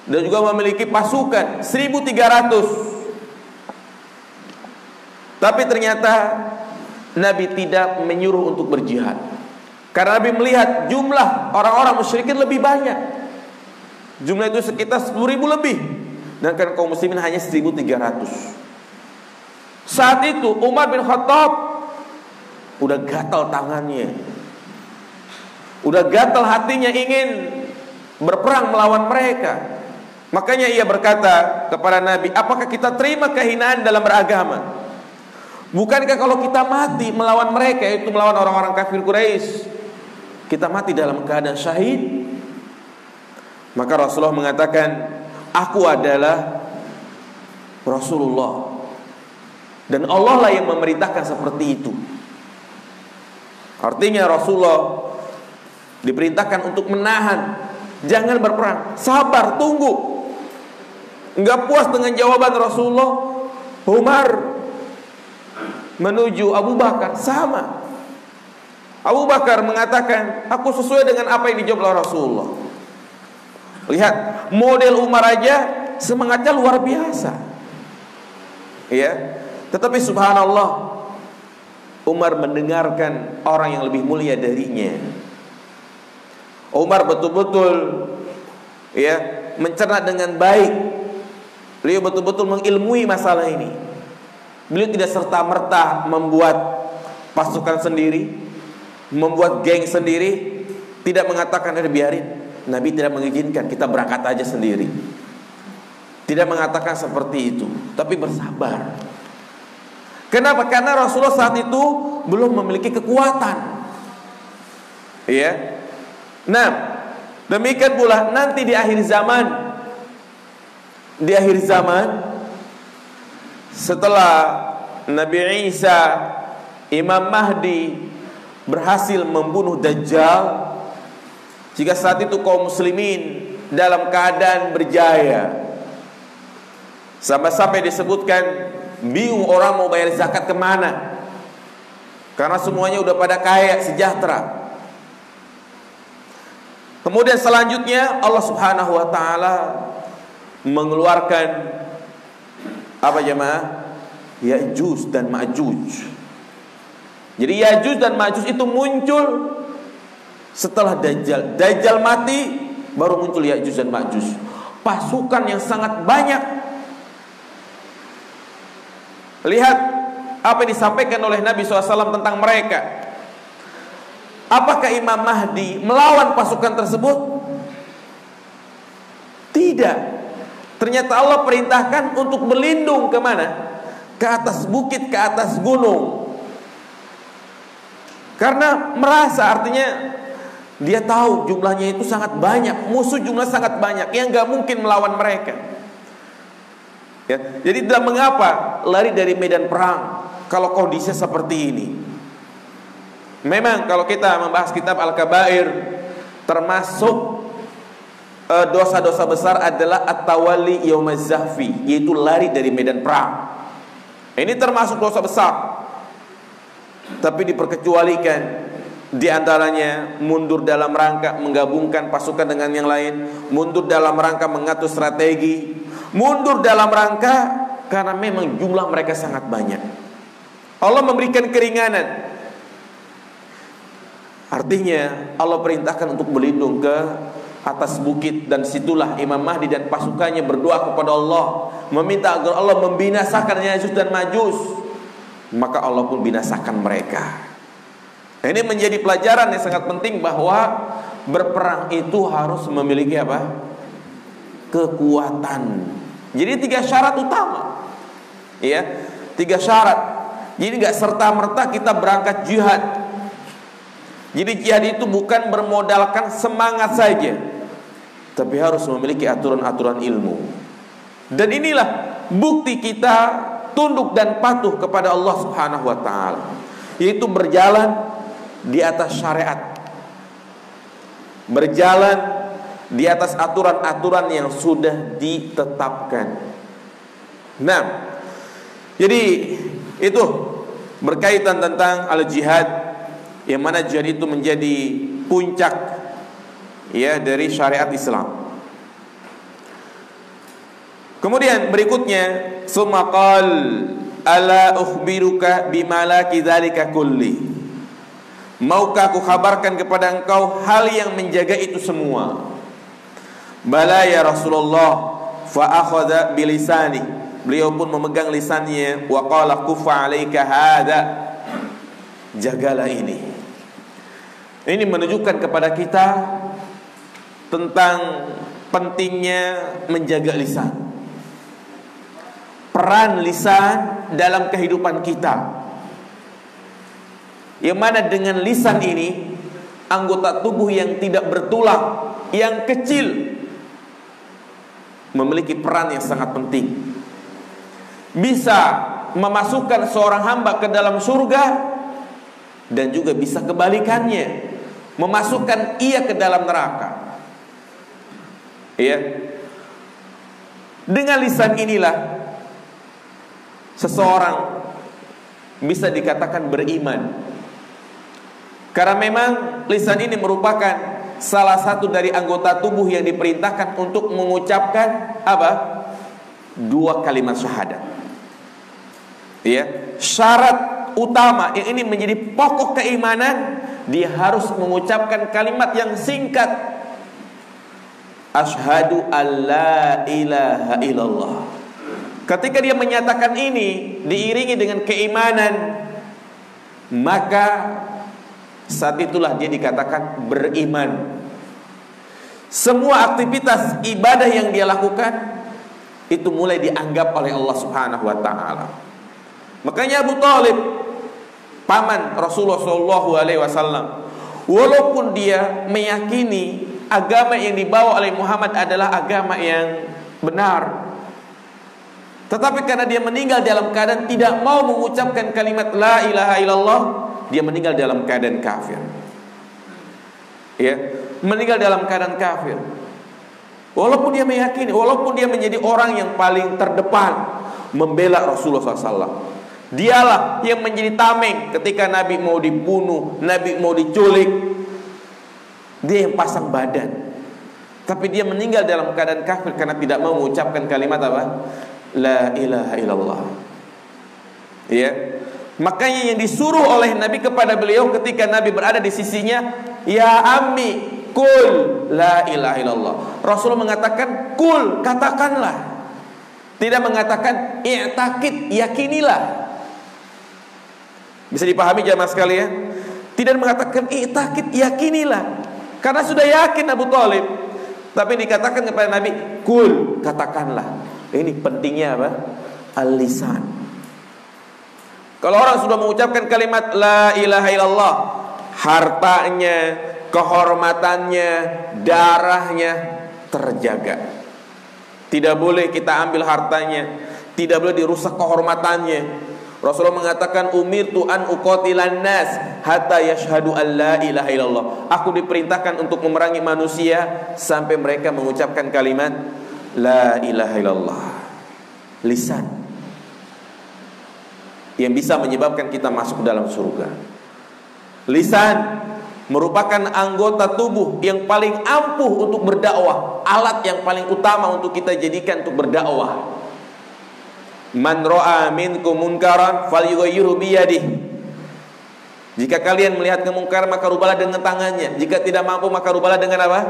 Dan juga memiliki pasukan 1.300. Tapi ternyata Nabi tidak menyuruh untuk berjihad. Karena Nabi melihat jumlah orang-orang musyrikin lebih banyak. Jumlah itu sekitar 10.000 lebih. Dan kan kaum muslimin hanya 1.300. Saat itu Umar bin Khattab udah gatal tangannya, udah gatal hatinya ingin berperang melawan mereka. Makanya ia berkata kepada Nabi, apakah kita terima kehinaan dalam beragama? Bukankah kalau kita mati melawan mereka, yaitu melawan orang-orang kafir Quraisy, kita mati dalam keadaan syahid? Maka Rasulullah mengatakan, aku adalah Rasulullah, dan Allah lah yang memerintahkan seperti itu. Artinya Rasulullah diperintahkan untuk menahan, jangan berperang, sabar, tunggu. Enggak puas dengan jawaban Rasulullah, Umar menuju Abu Bakar, sama. Abu Bakar mengatakan, aku sesuai dengan apa yang dijawab oleh Rasulullah. Lihat, model Umar aja semangatnya luar biasa. Ya, tetapi subhanallah, Umar mendengarkan orang yang lebih mulia darinya. Umar betul-betul, ya, mencerna dengan baik. Beliau betul-betul mengilmui masalah ini. Beliau tidak serta-merta membuat pasukan sendiri, membuat geng sendiri, tidak mengatakan biarin, Nabi tidak mengizinkan, kita berangkat aja sendiri. Tidak mengatakan seperti itu, tapi bersabar. Kenapa? Karena Rasulullah saat itu belum memiliki kekuatan. Ya. Nah, demikian pula nanti di akhir zaman, setelah Nabi Isa, Imam Mahdi berhasil membunuh Dajjal, jika saat itu kaum muslimin dalam keadaan berjaya, sampai disebutkan bingung orang mau bayar zakat kemana, karena semuanya udah pada kaya sejahtera. Kemudian selanjutnya Allah Subhanahu wa taala mengeluarkan apa jemaah? Ya'juj dan Ma'juj. Jadi Ya'juj dan Ma'juj itu muncul setelah Dajjal. Dajjal mati baru muncul Ya'juj dan Ma'juj. Pasukan yang sangat banyak. Lihat apa yang disampaikan oleh Nabi SAW tentang mereka. Apakah Imam Mahdi melawan pasukan tersebut? Tidak. Ternyata Allah perintahkan untuk berlindung kemana? Ke atas bukit, ke atas gunung. Karena merasa, artinya dia tahu jumlahnya itu sangat banyak, musuh jumlah sangat banyak, yang gak mungkin melawan mereka. Ya, jadi tidak mengapa lari dari medan perang kalau kondisinya seperti ini. Memang kalau kita membahas kitab Al-Kabair, termasuk dosa-dosa besar adalah at-tawalli yaumaz zahfi, yaitu lari dari medan perang. Ini termasuk dosa besar. Tapi diperkecualikan, di antaranya mundur dalam rangka menggabungkan pasukan dengan yang lain, mundur dalam rangka mengatur strategi, mundur dalam rangka karena memang jumlah mereka sangat banyak. Allah memberikan keringanan. Artinya Allah perintahkan untuk berlindung ke atas bukit, dan situlah Imam Mahdi dan pasukannya berdoa kepada Allah, meminta agar Allah membinasakan Ya'juj dan Ma'juj. Maka Allah pun binasakan mereka. Nah, ini menjadi pelajaran yang sangat penting bahwa berperang itu harus memiliki apa? Kekuatan. Jadi 3 syarat utama. Ya, 3 syarat. Jadi gak serta-merta kita berangkat jihad. Jadi jihad itu bukan bermodalkan semangat saja, tapi harus memiliki aturan-aturan ilmu. Dan inilah bukti kita tunduk dan patuh kepada Allah Subhanahu wa taala, yaitu berjalan di atas syariat, berjalan di atas aturan-aturan yang sudah ditetapkan. Nah, jadi itu berkaitan tentang al-jihad, yang mana jihad itu menjadi puncak ya dari syariat Islam. Kemudian berikutnya, summa qal ala ukhbiruka bimalaki dzalika kulli. Maukah aku kabarkan kepada engkau hal yang menjaga itu semua? Bala ya Rasulullah. Fa akhadha bilisani. Beliau pun memegang lisannya, wa qala kufa alaika hadza. Jagalah ini. Ini menunjukkan kepada kita tentang pentingnya menjaga lisan. Peran lisan dalam kehidupan kita, yang mana dengan lisan ini, anggota tubuh yang tidak bertulang, yang kecil, memiliki peran yang sangat penting. Bisa memasukkan seorang hamba ke dalam surga, dan juga bisa kebalikannya, memasukkan ia ke dalam neraka. Ya. Dengan lisan inilah seseorang bisa dikatakan beriman. Karena memang lisan ini merupakan salah satu dari anggota tubuh yang diperintahkan untuk mengucapkan apa? 2 kalimat syahadat. Ya, syarat utama yang ini menjadi pokok keimanan, dia harus mengucapkan kalimat yang singkat, asyhadu alla ilaha illallah. Ketika dia menyatakan ini diiringi dengan keimanan, maka saat itulah dia dikatakan beriman. Semua aktivitas ibadah yang dia lakukan itu mulai dianggap oleh Allah Subhanahu wa taala. Makanya Abu Thalib, paman Rasulullah SAW, walaupun dia meyakini agama yang dibawa oleh Muhammad adalah agama yang benar, Tetapi karena dia meninggal dalam keadaan tidak mau mengucapkan kalimat la ilaha illallah, dia meninggal dalam keadaan kafir. Ya, meninggal dalam keadaan kafir. Walaupun dia meyakini, walaupun dia menjadi orang yang paling terdepan membela Rasulullah SAW. Dialah yang menjadi tameng ketika Nabi mau dibunuh, Nabi mau diculik. Dia yang pasang badan. Tapi dia meninggal dalam keadaan kafir karena tidak mau mengucapkan kalimat apa? La ilaha illallah. Ya. Makanya yang disuruh oleh Nabi kepada beliau ketika Nabi berada di sisinya, ya ammi, kul la ilaha illallah. Rasul mengatakan kul, katakanlah. Tidak mengatakan i'taqid, yakinilah. Bisa dipahami jamaah sekalian? Tidak mengatakan i'taqid, yakinilah. Karena sudah yakin Abu Thalib. Tapi dikatakan kepada Nabi, kul, katakanlah. Ini pentingnya apa? Al-lisan. Kalau orang sudah mengucapkan kalimat la ilaha illallah, hartanya, kehormatannya, darahnya terjaga. Tidak boleh kita ambil hartanya, tidak boleh dirusak kehormatannya. Rasulullah mengatakan umirtu an uqatilan nas hatta yashhadu an la ilaha illallah. Aku diperintahkan untuk memerangi manusia sampai mereka mengucapkan kalimat la ilaha illallah. Lisan yang bisa menyebabkan kita masuk ke dalam surga. Lisan merupakan anggota tubuh yang paling ampuh untuk berdakwah, alat yang paling utama untuk kita jadikan untuk berdakwah. Man ra'a minkum munkaran falyughayyirhu biyadihi. Jika kalian melihat kemungkaran maka rubahlah dengan tangannya. Jika tidak mampu maka rubahlah dengan apa?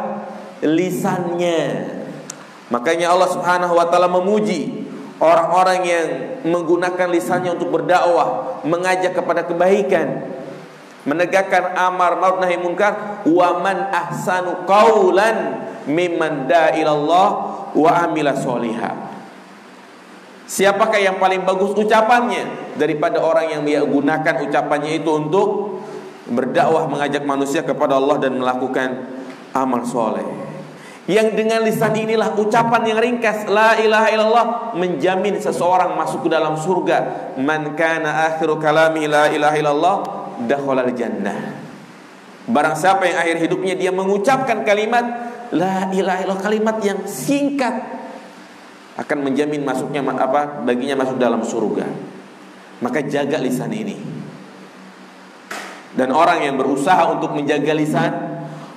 Lisannya. Makanya Allah Subhanahu wa taala memuji orang-orang yang menggunakan lisannya untuk berdakwah, mengajak kepada kebaikan, menegakkan amar ma'ruf nahi munkar. Wa man ahsanu qaulan mimman da'a ilallah wa amila sholiha. Siapakah yang paling bagus ucapannya daripada orang yang menggunakan ucapannya itu untuk berdakwah, mengajak manusia kepada Allah dan melakukan amal soleh. Yang dengan lisan inilah, ucapan yang ringkas la ilaha illallah, menjamin seseorang masuk ke dalam surga. Man kana akhiru kalami la ilaha illallah dakhalal jannah. Barang siapa yang akhir hidupnya dia mengucapkan kalimat la ilaha illallah, kalimat yang singkat, akan menjamin masuknya baginya masuk dalam surga. Maka jaga lisan ini. Dan orang yang berusaha untuk menjaga lisan,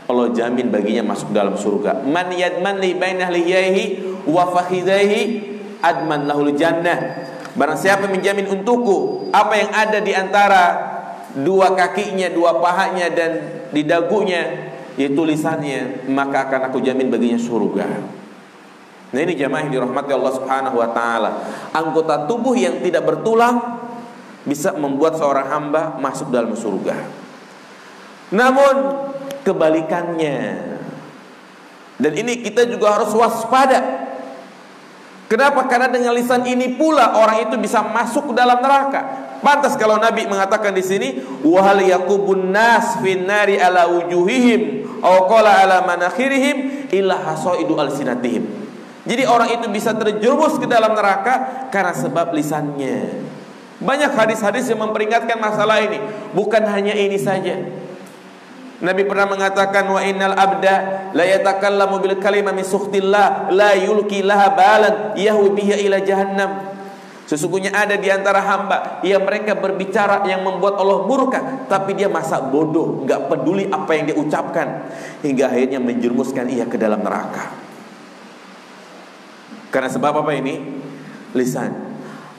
Allah jamin baginya masuk dalam surga. Man yadman li baina lihiyaihi wa fakhidaihi adman lahul jannah. Barang siapa menjamin untukku apa yang ada di antara dua kakinya, dua pahanya dan di dagunya, yaitu lisannya, maka akan aku jamin baginya surga. Nah ini jamaah yang dirahmati Allah Subhanahu wa taala. Anggota tubuh yang tidak bertulang bisa membuat seorang hamba masuk dalam surga. Namun kebalikannya, dan ini kita juga harus waspada. Kenapa? Karena dengan lisan ini pula orang itu bisa masuk ke dalam neraka. Pantas kalau Nabi mengatakan di sini, wa hal yaqubun nas fin nari ala wujuhihim aw qala ala manakhirihim illa hasaidu alsinatihim. Jadi orang itu bisa terjerumus ke dalam neraka karena sebab lisannya. Banyak hadis-hadis yang memperingatkan masalah ini. Bukan hanya ini saja. Nabi pernah mengatakan wa innal abda la yatakallamu bil kalimah min sukhtillah la yulqi laha balan yahwi biha ila jahannam. Sesungguhnya ada di antara hamba yang mereka berbicara yang membuat Allah murka, tapi dia masa bodoh, enggak peduli apa yang dia ucapkan, hingga akhirnya menjerumuskan ia ke dalam neraka. Karena sebab apa ini? Lisan.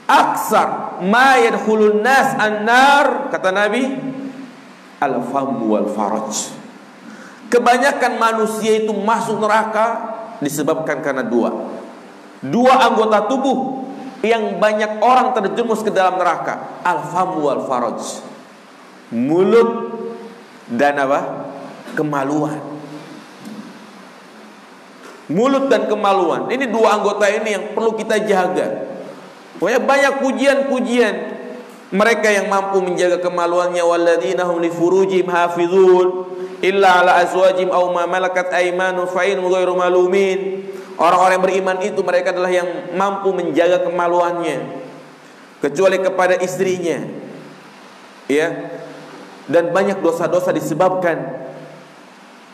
Aksar ma yadkhulun nas an-nar, kata Nabi, al-famu wal faraj. Kebanyakan manusia itu masuk neraka disebabkan karena dua anggota tubuh yang banyak orang terjerumus ke dalam neraka. Al-famu wal faraj. Mulut dan apa? Kemaluan. Mulut dan kemaluan. Ini dua anggota ini yang perlu kita jaga. Pokoknya banyak pujian-pujian mereka yang mampu menjaga kemaluannya. Walladzina hum li furujihim hafizun illa ala azwajihim aw ma malakat aymanuhum fa innahum ghairu malumin. Orang-orang yang beriman itu mereka adalah yang mampu menjaga kemaluannya, kecuali kepada istrinya, ya. Dan banyak dosa-dosa disebabkan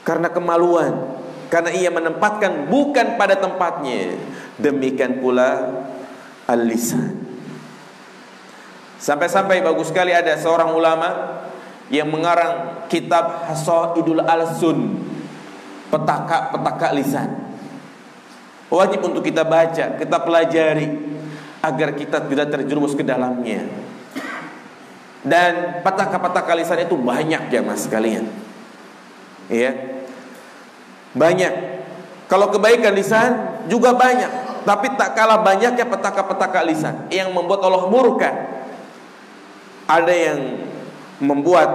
karena kemaluan, karena ia menempatkan bukan pada tempatnya. Demikian pula al-lisan. Sampai-sampai bagus sekali ada seorang ulama yang mengarang kitab Hasaidul Alsun, petaka-petaka lisan. Wajib untuk kita baca, kita pelajari agar kita tidak terjerumus ke dalamnya. Dan petaka-petaka lisan itu banyak ya mas sekalian. Ya. Banyak. Kalau kebaikan lisan juga banyak, tapi tak kalah banyaknya petaka-petaka lisan yang membuat Allah murka. Ada yang membuat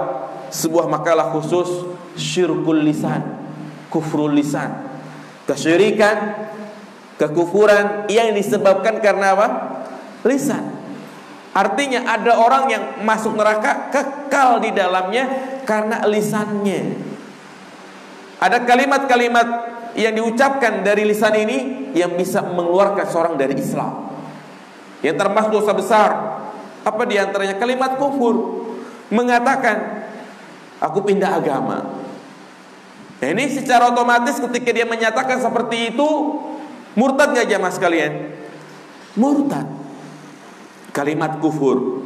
sebuah makalah khusus syirkul lisan, kufrul lisan, kesyirikan, kekufuran yang disebabkan karena apa? Lisan. Artinya ada orang yang masuk neraka kekal di dalamnya karena lisannya. Ada kalimat-kalimat yang diucapkan dari lisan ini yang bisa mengeluarkan seorang dari Islam, yang termasuk dosa besar. Apa diantaranya? Kalimat kufur, mengatakan aku pindah agama. Nah, ini secara otomatis ketika dia menyatakan seperti itu, murtad gak jamaah sekalian? Murtad. Kalimat kufur.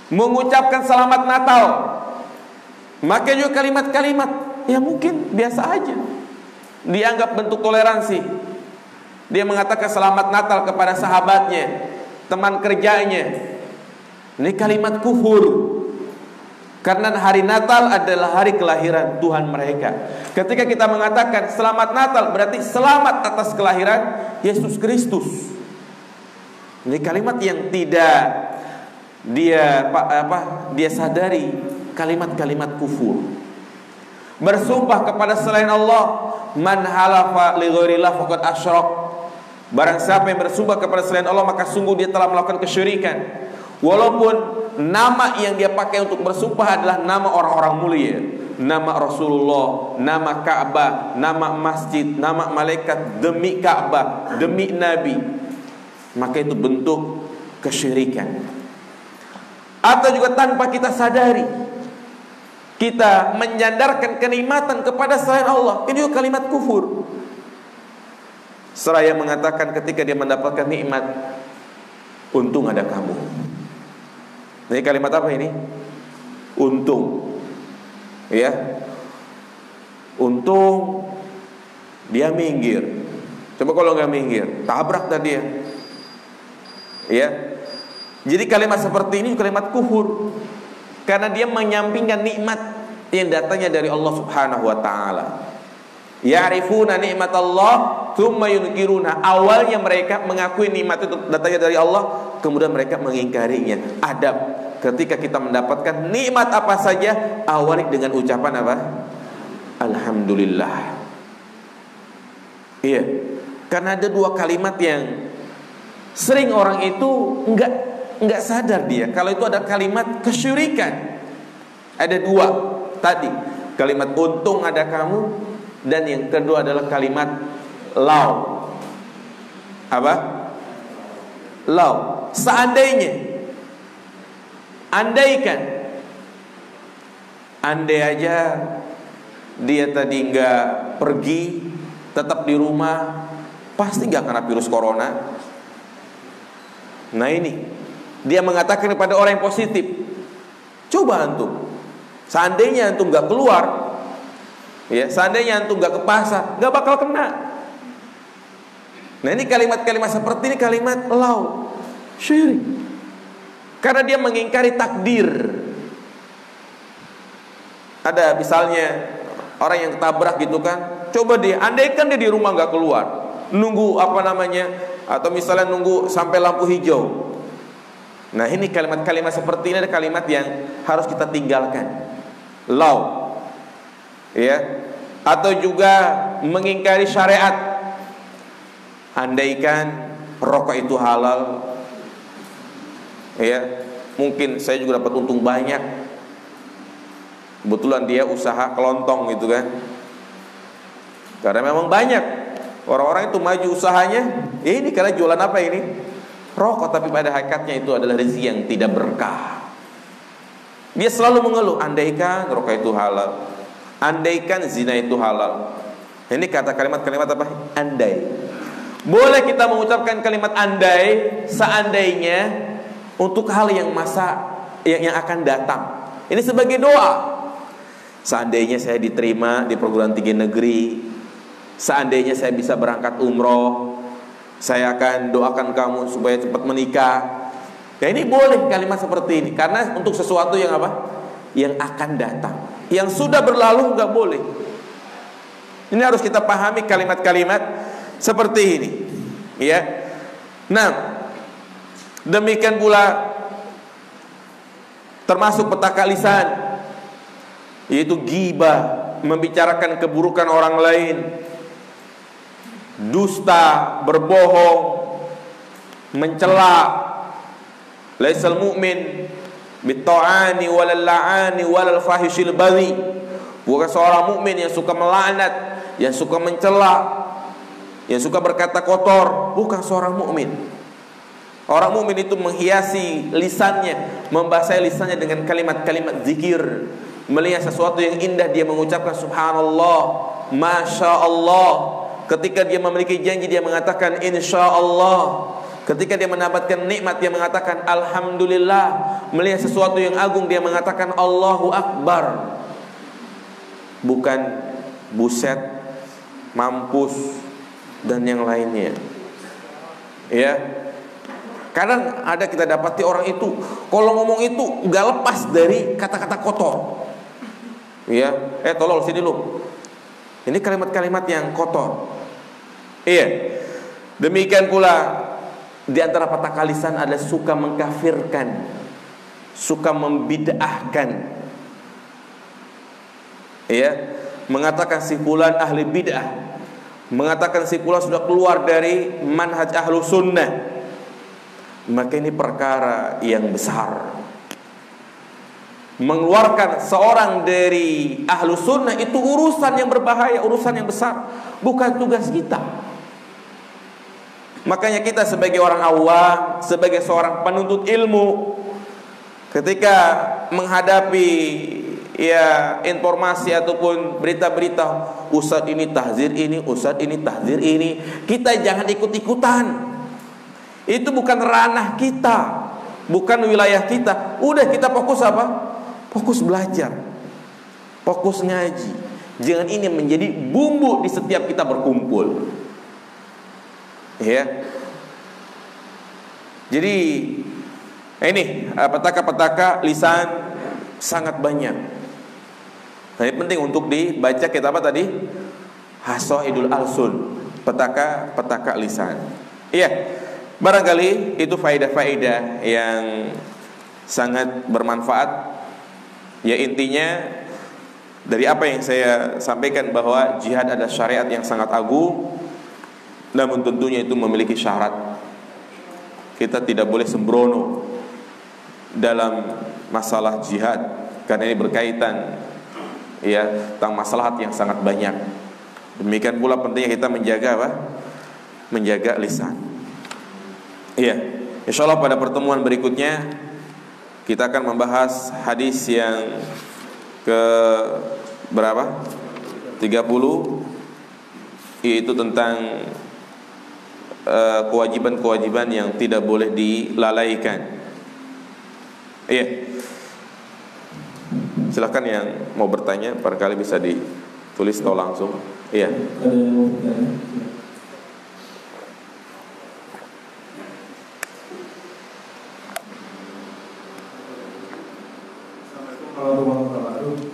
Mengucapkan selamat Natal, maka juga kalimat-kalimat ya mungkin biasa aja, dianggap bentuk toleransi. Dia mengatakan selamat Natal kepada sahabatnya, teman kerjanya. Ini kalimat kufur. Karena hari Natal adalah hari kelahiran Tuhan mereka. Ketika kita mengatakan selamat Natal, berarti selamat atas kelahiran Yesus Kristus. Ini kalimat yang tidak dia sadari, kalimat-kalimat kufur. Bersumpah kepada selain Allah, man halafa li ghairillah faqad asyrak. Barang siapa yang bersumpah kepada selain Allah, maka sungguh dia telah melakukan kesyirikan. Walaupun nama yang dia pakai untuk bersumpah adalah nama orang-orang mulia, nama Rasulullah, nama Ka'bah, nama masjid, nama malaikat, demi Ka'bah, demi Nabi, maka itu bentuk kesyirikan. Atau juga tanpa kita sadari, kita menyandarkan kenikmatan kepada selain Allah. Ini juga kalimat kufur. Seraya mengatakan ketika dia mendapatkan nikmat, untung ada kamu. Ini kalimat apa ini? Untung. Ya. Untung dia minggir. Coba kalau nggak minggir, tabrak tadi dia. Ya. Jadi kalimat seperti ini kalimat kufur, karena dia menyampingkan nikmat yang datangnya dari Allah Subhanahu wa taala. Ya'rifuna nikmat Allah tsumma yunkiruna. Awalnya mereka mengakui nikmat itu datangnya dari Allah, kemudian mereka mengingkarinya. Adab ketika kita mendapatkan nikmat apa saja, awali dengan ucapan apa? Alhamdulillah. Iya. Karena ada dua kalimat yang sering orang itu enggak sadar dia kalau itu ada kalimat kesyirikan. Ada dua tadi, kalimat untung ada kamu, dan yang kedua adalah kalimat lau. Apa? Lau. Seandainya, andaikan, andai aja dia tadi enggak pergi, tetap di rumah, pasti enggak kena virus corona. Nah ini, dia mengatakan kepada orang yang positif, coba antum, seandainya antum gak keluar, ya, seandainya antum gak ke pasar, gak bakal kena. Nah ini kalimat-kalimat seperti ini kalimat lau, syirik. Karena dia mengingkari takdir. Ada misalnya orang yang ketabrak gitu kan, coba dia, andaikan dia di rumah gak keluar, nunggu apa namanya, atau misalnya nunggu sampai lampu hijau. Nah ini kalimat-kalimat seperti ini ada kalimat yang harus kita tinggalkan. Lau, ya. Atau juga mengingkari syariat. Andaikan rokok itu halal, ya, mungkin saya juga dapat untung banyak. Kebetulan dia usaha kelontong gitu kan. Karena memang banyak Orang-orang itu maju usahanya, ini kalian jualan apa ini? Rokok, tapi pada hakikatnya itu adalah rezeki yang tidak berkah. Dia selalu mengeluh, andaikan rokok itu halal, andaikan zina itu halal. Ini kata kalimat-kalimat apa? Andai. Boleh kita mengucapkan kalimat andai, seandainya, untuk hal yang yang akan datang. Ini sebagai doa. Seandainya saya diterima di perguruan tinggi negeri, seandainya saya bisa berangkat umroh, saya akan doakan kamu supaya cepat menikah. Ya, ini boleh kalimat seperti ini, karena untuk sesuatu yang apa? Yang akan datang. Yang sudah berlalu nggak boleh. Ini harus kita pahami kalimat-kalimat seperti ini, ya. Nah, demikian pula termasuk petaka lisan, yaitu ghibah, membicarakan keburukan orang lain, dusta, berbohong, mencela. Laisal mu'min bitta'ani walal la'ani walal fahishil baghi. Bukan seorang mukmin yang suka melaknat, yang suka mencela, yang suka berkata kotor. Bukan seorang mukmin. Orang mukmin itu menghiasi lisannya, membasahi lisannya dengan kalimat-kalimat zikir. Melihat sesuatu yang indah, dia mengucapkan subhanallah, masya Allah. Ketika dia memiliki janji, dia mengatakan insya Allah. Ketika dia mendapatkan nikmat, dia mengatakan alhamdulillah. Melihat sesuatu yang agung, dia mengatakan Allahu Akbar. Bukan buset, mampus, dan yang lainnya. Ya. Kadang ada kita dapati orang itu kalau ngomong itu gak lepas dari kata-kata kotor. Ya, tolol sini lu. Ini kalimat-kalimat yang kotor. Iya. Demikian pula di antara petaka lisan adalah suka mengkafirkan, suka membid'ahkan. Ya, mengatakan si fulan ahli bid'ah, mengatakan si fulan sudah keluar dari manhaj ahlu sunnah. Maka ini perkara yang besar. Mengeluarkan seorang dari ahlu sunnah itu urusan yang berbahaya, urusan yang besar. Bukan tugas kita. Makanya kita sebagai orang awam, sebagai seorang penuntut ilmu, ketika menghadapi informasi ataupun berita-berita ustadz ini tahzir ini, ustadz ini tahzir ini, kita jangan ikut-ikutan. Itu bukan ranah kita, bukan wilayah kita. Udah, kita fokus apa? Fokus belajar, fokus ngaji. Jangan ini menjadi bumbu di setiap kita berkumpul. Ya. Jadi ini petaka-petaka lisan sangat banyak. Nah, ini penting untuk dibaca. Kita apa tadi? Hasaidul alsun, petaka-petaka lisan. Iya. Barangkali itu faedah-faedah yang sangat bermanfaat. Ya, intinya dari apa yang saya sampaikan bahwa jihad adalah syariat yang sangat agung. Namun tentunya itu memiliki syarat. Kita tidak boleh sembrono dalam masalah jihad, karena ini berkaitan tentang maslahat yang sangat banyak. Demikian pula pentingnya kita menjaga apa? Menjaga lisan. Insyaallah pada pertemuan berikutnya kita akan membahas hadis yang ke berapa? 30, yaitu tentang kewajiban-kewajiban yang tidak boleh dilalaikan. Silakan yang mau bertanya, barangkali bisa ditulis atau langsung.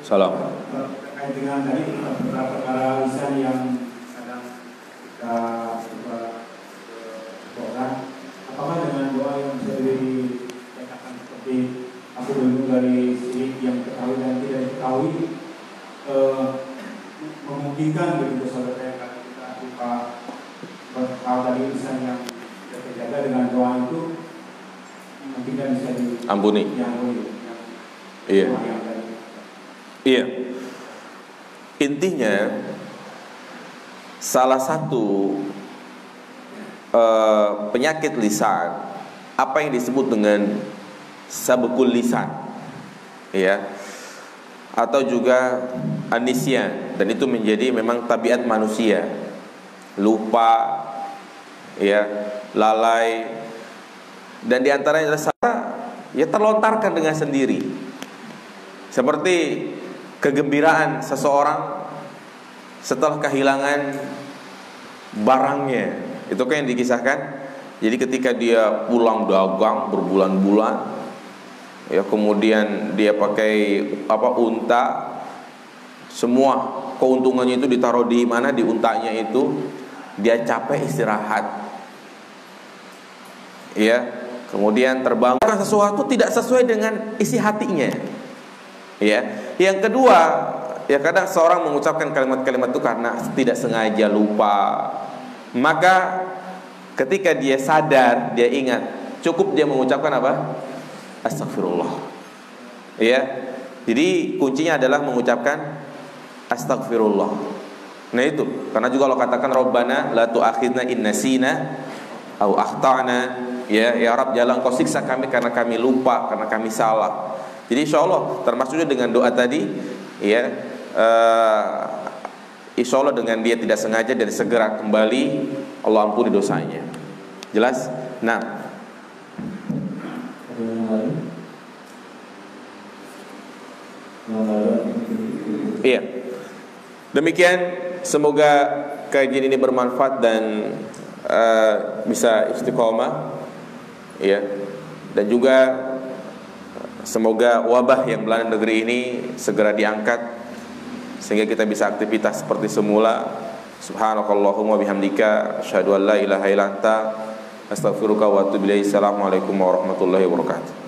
Salam. Terkait dengan tadi perkara lisan yang kadang kita apakah dengan doa yang bisa dikatakan seperti aku berlindung dari syirik yang ketahui dan tidak diketahui, memungkinkan begitu saudara yang kita lupa hal tadi lisan yang tidak terjaga dengan doa itu mungkin bisa diampuni. Iya. Intinya salah satu penyakit lisan apa yang disebut dengan sabukul lisan, ya, atau juga anisyan, dan itu menjadi memang tabiat manusia, lupa, ya, lalai, dan diantaranya adalah ya terlontarkan dengan sendiri, seperti kegembiraan seseorang setelah kehilangan barangnya. Itu kan yang dikisahkan. Jadi ketika dia pulang dagang berbulan-bulan, ya, kemudian dia pakai unta, semua keuntungannya itu ditaruh di mana, di untanya itu, dia capek istirahat, ya, kemudian terbangun sesuatu tidak sesuai dengan isi hatinya, ya. Yang kedua, ya, kadang seorang mengucapkan kalimat-kalimat itu karena tidak sengaja, lupa. Maka ketika dia sadar, dia ingat, cukup dia mengucapkan apa? Astagfirullah. Ya. Jadi kuncinya adalah mengucapkan astagfirullah. Nah itu, karena juga Allah katakan Rabbana la tu'akhidna in nasina au akhtana. Ya, ya Rabb, jangan Engkau siksa kami karena kami lupa, karena kami salah. Jadi insyaallah termasuknya dengan doa tadi, ya, insya Allah dengan dia tidak sengaja dan segera kembali, Allah ampuni dosanya. Jelas? Nah, iya. Demikian, semoga kajian ini bermanfaat dan bisa istiqomah, ya. Dan juga semoga wabah yang melanda negeri ini segera diangkat sehingga kita bisa aktivitas seperti semula. Subhanakallahumma bihamdika asyhadu an la ilaha illa anta astaghfiruka wa atubu ilaik. Assalamualaikum warahmatullahi wabarakatuh.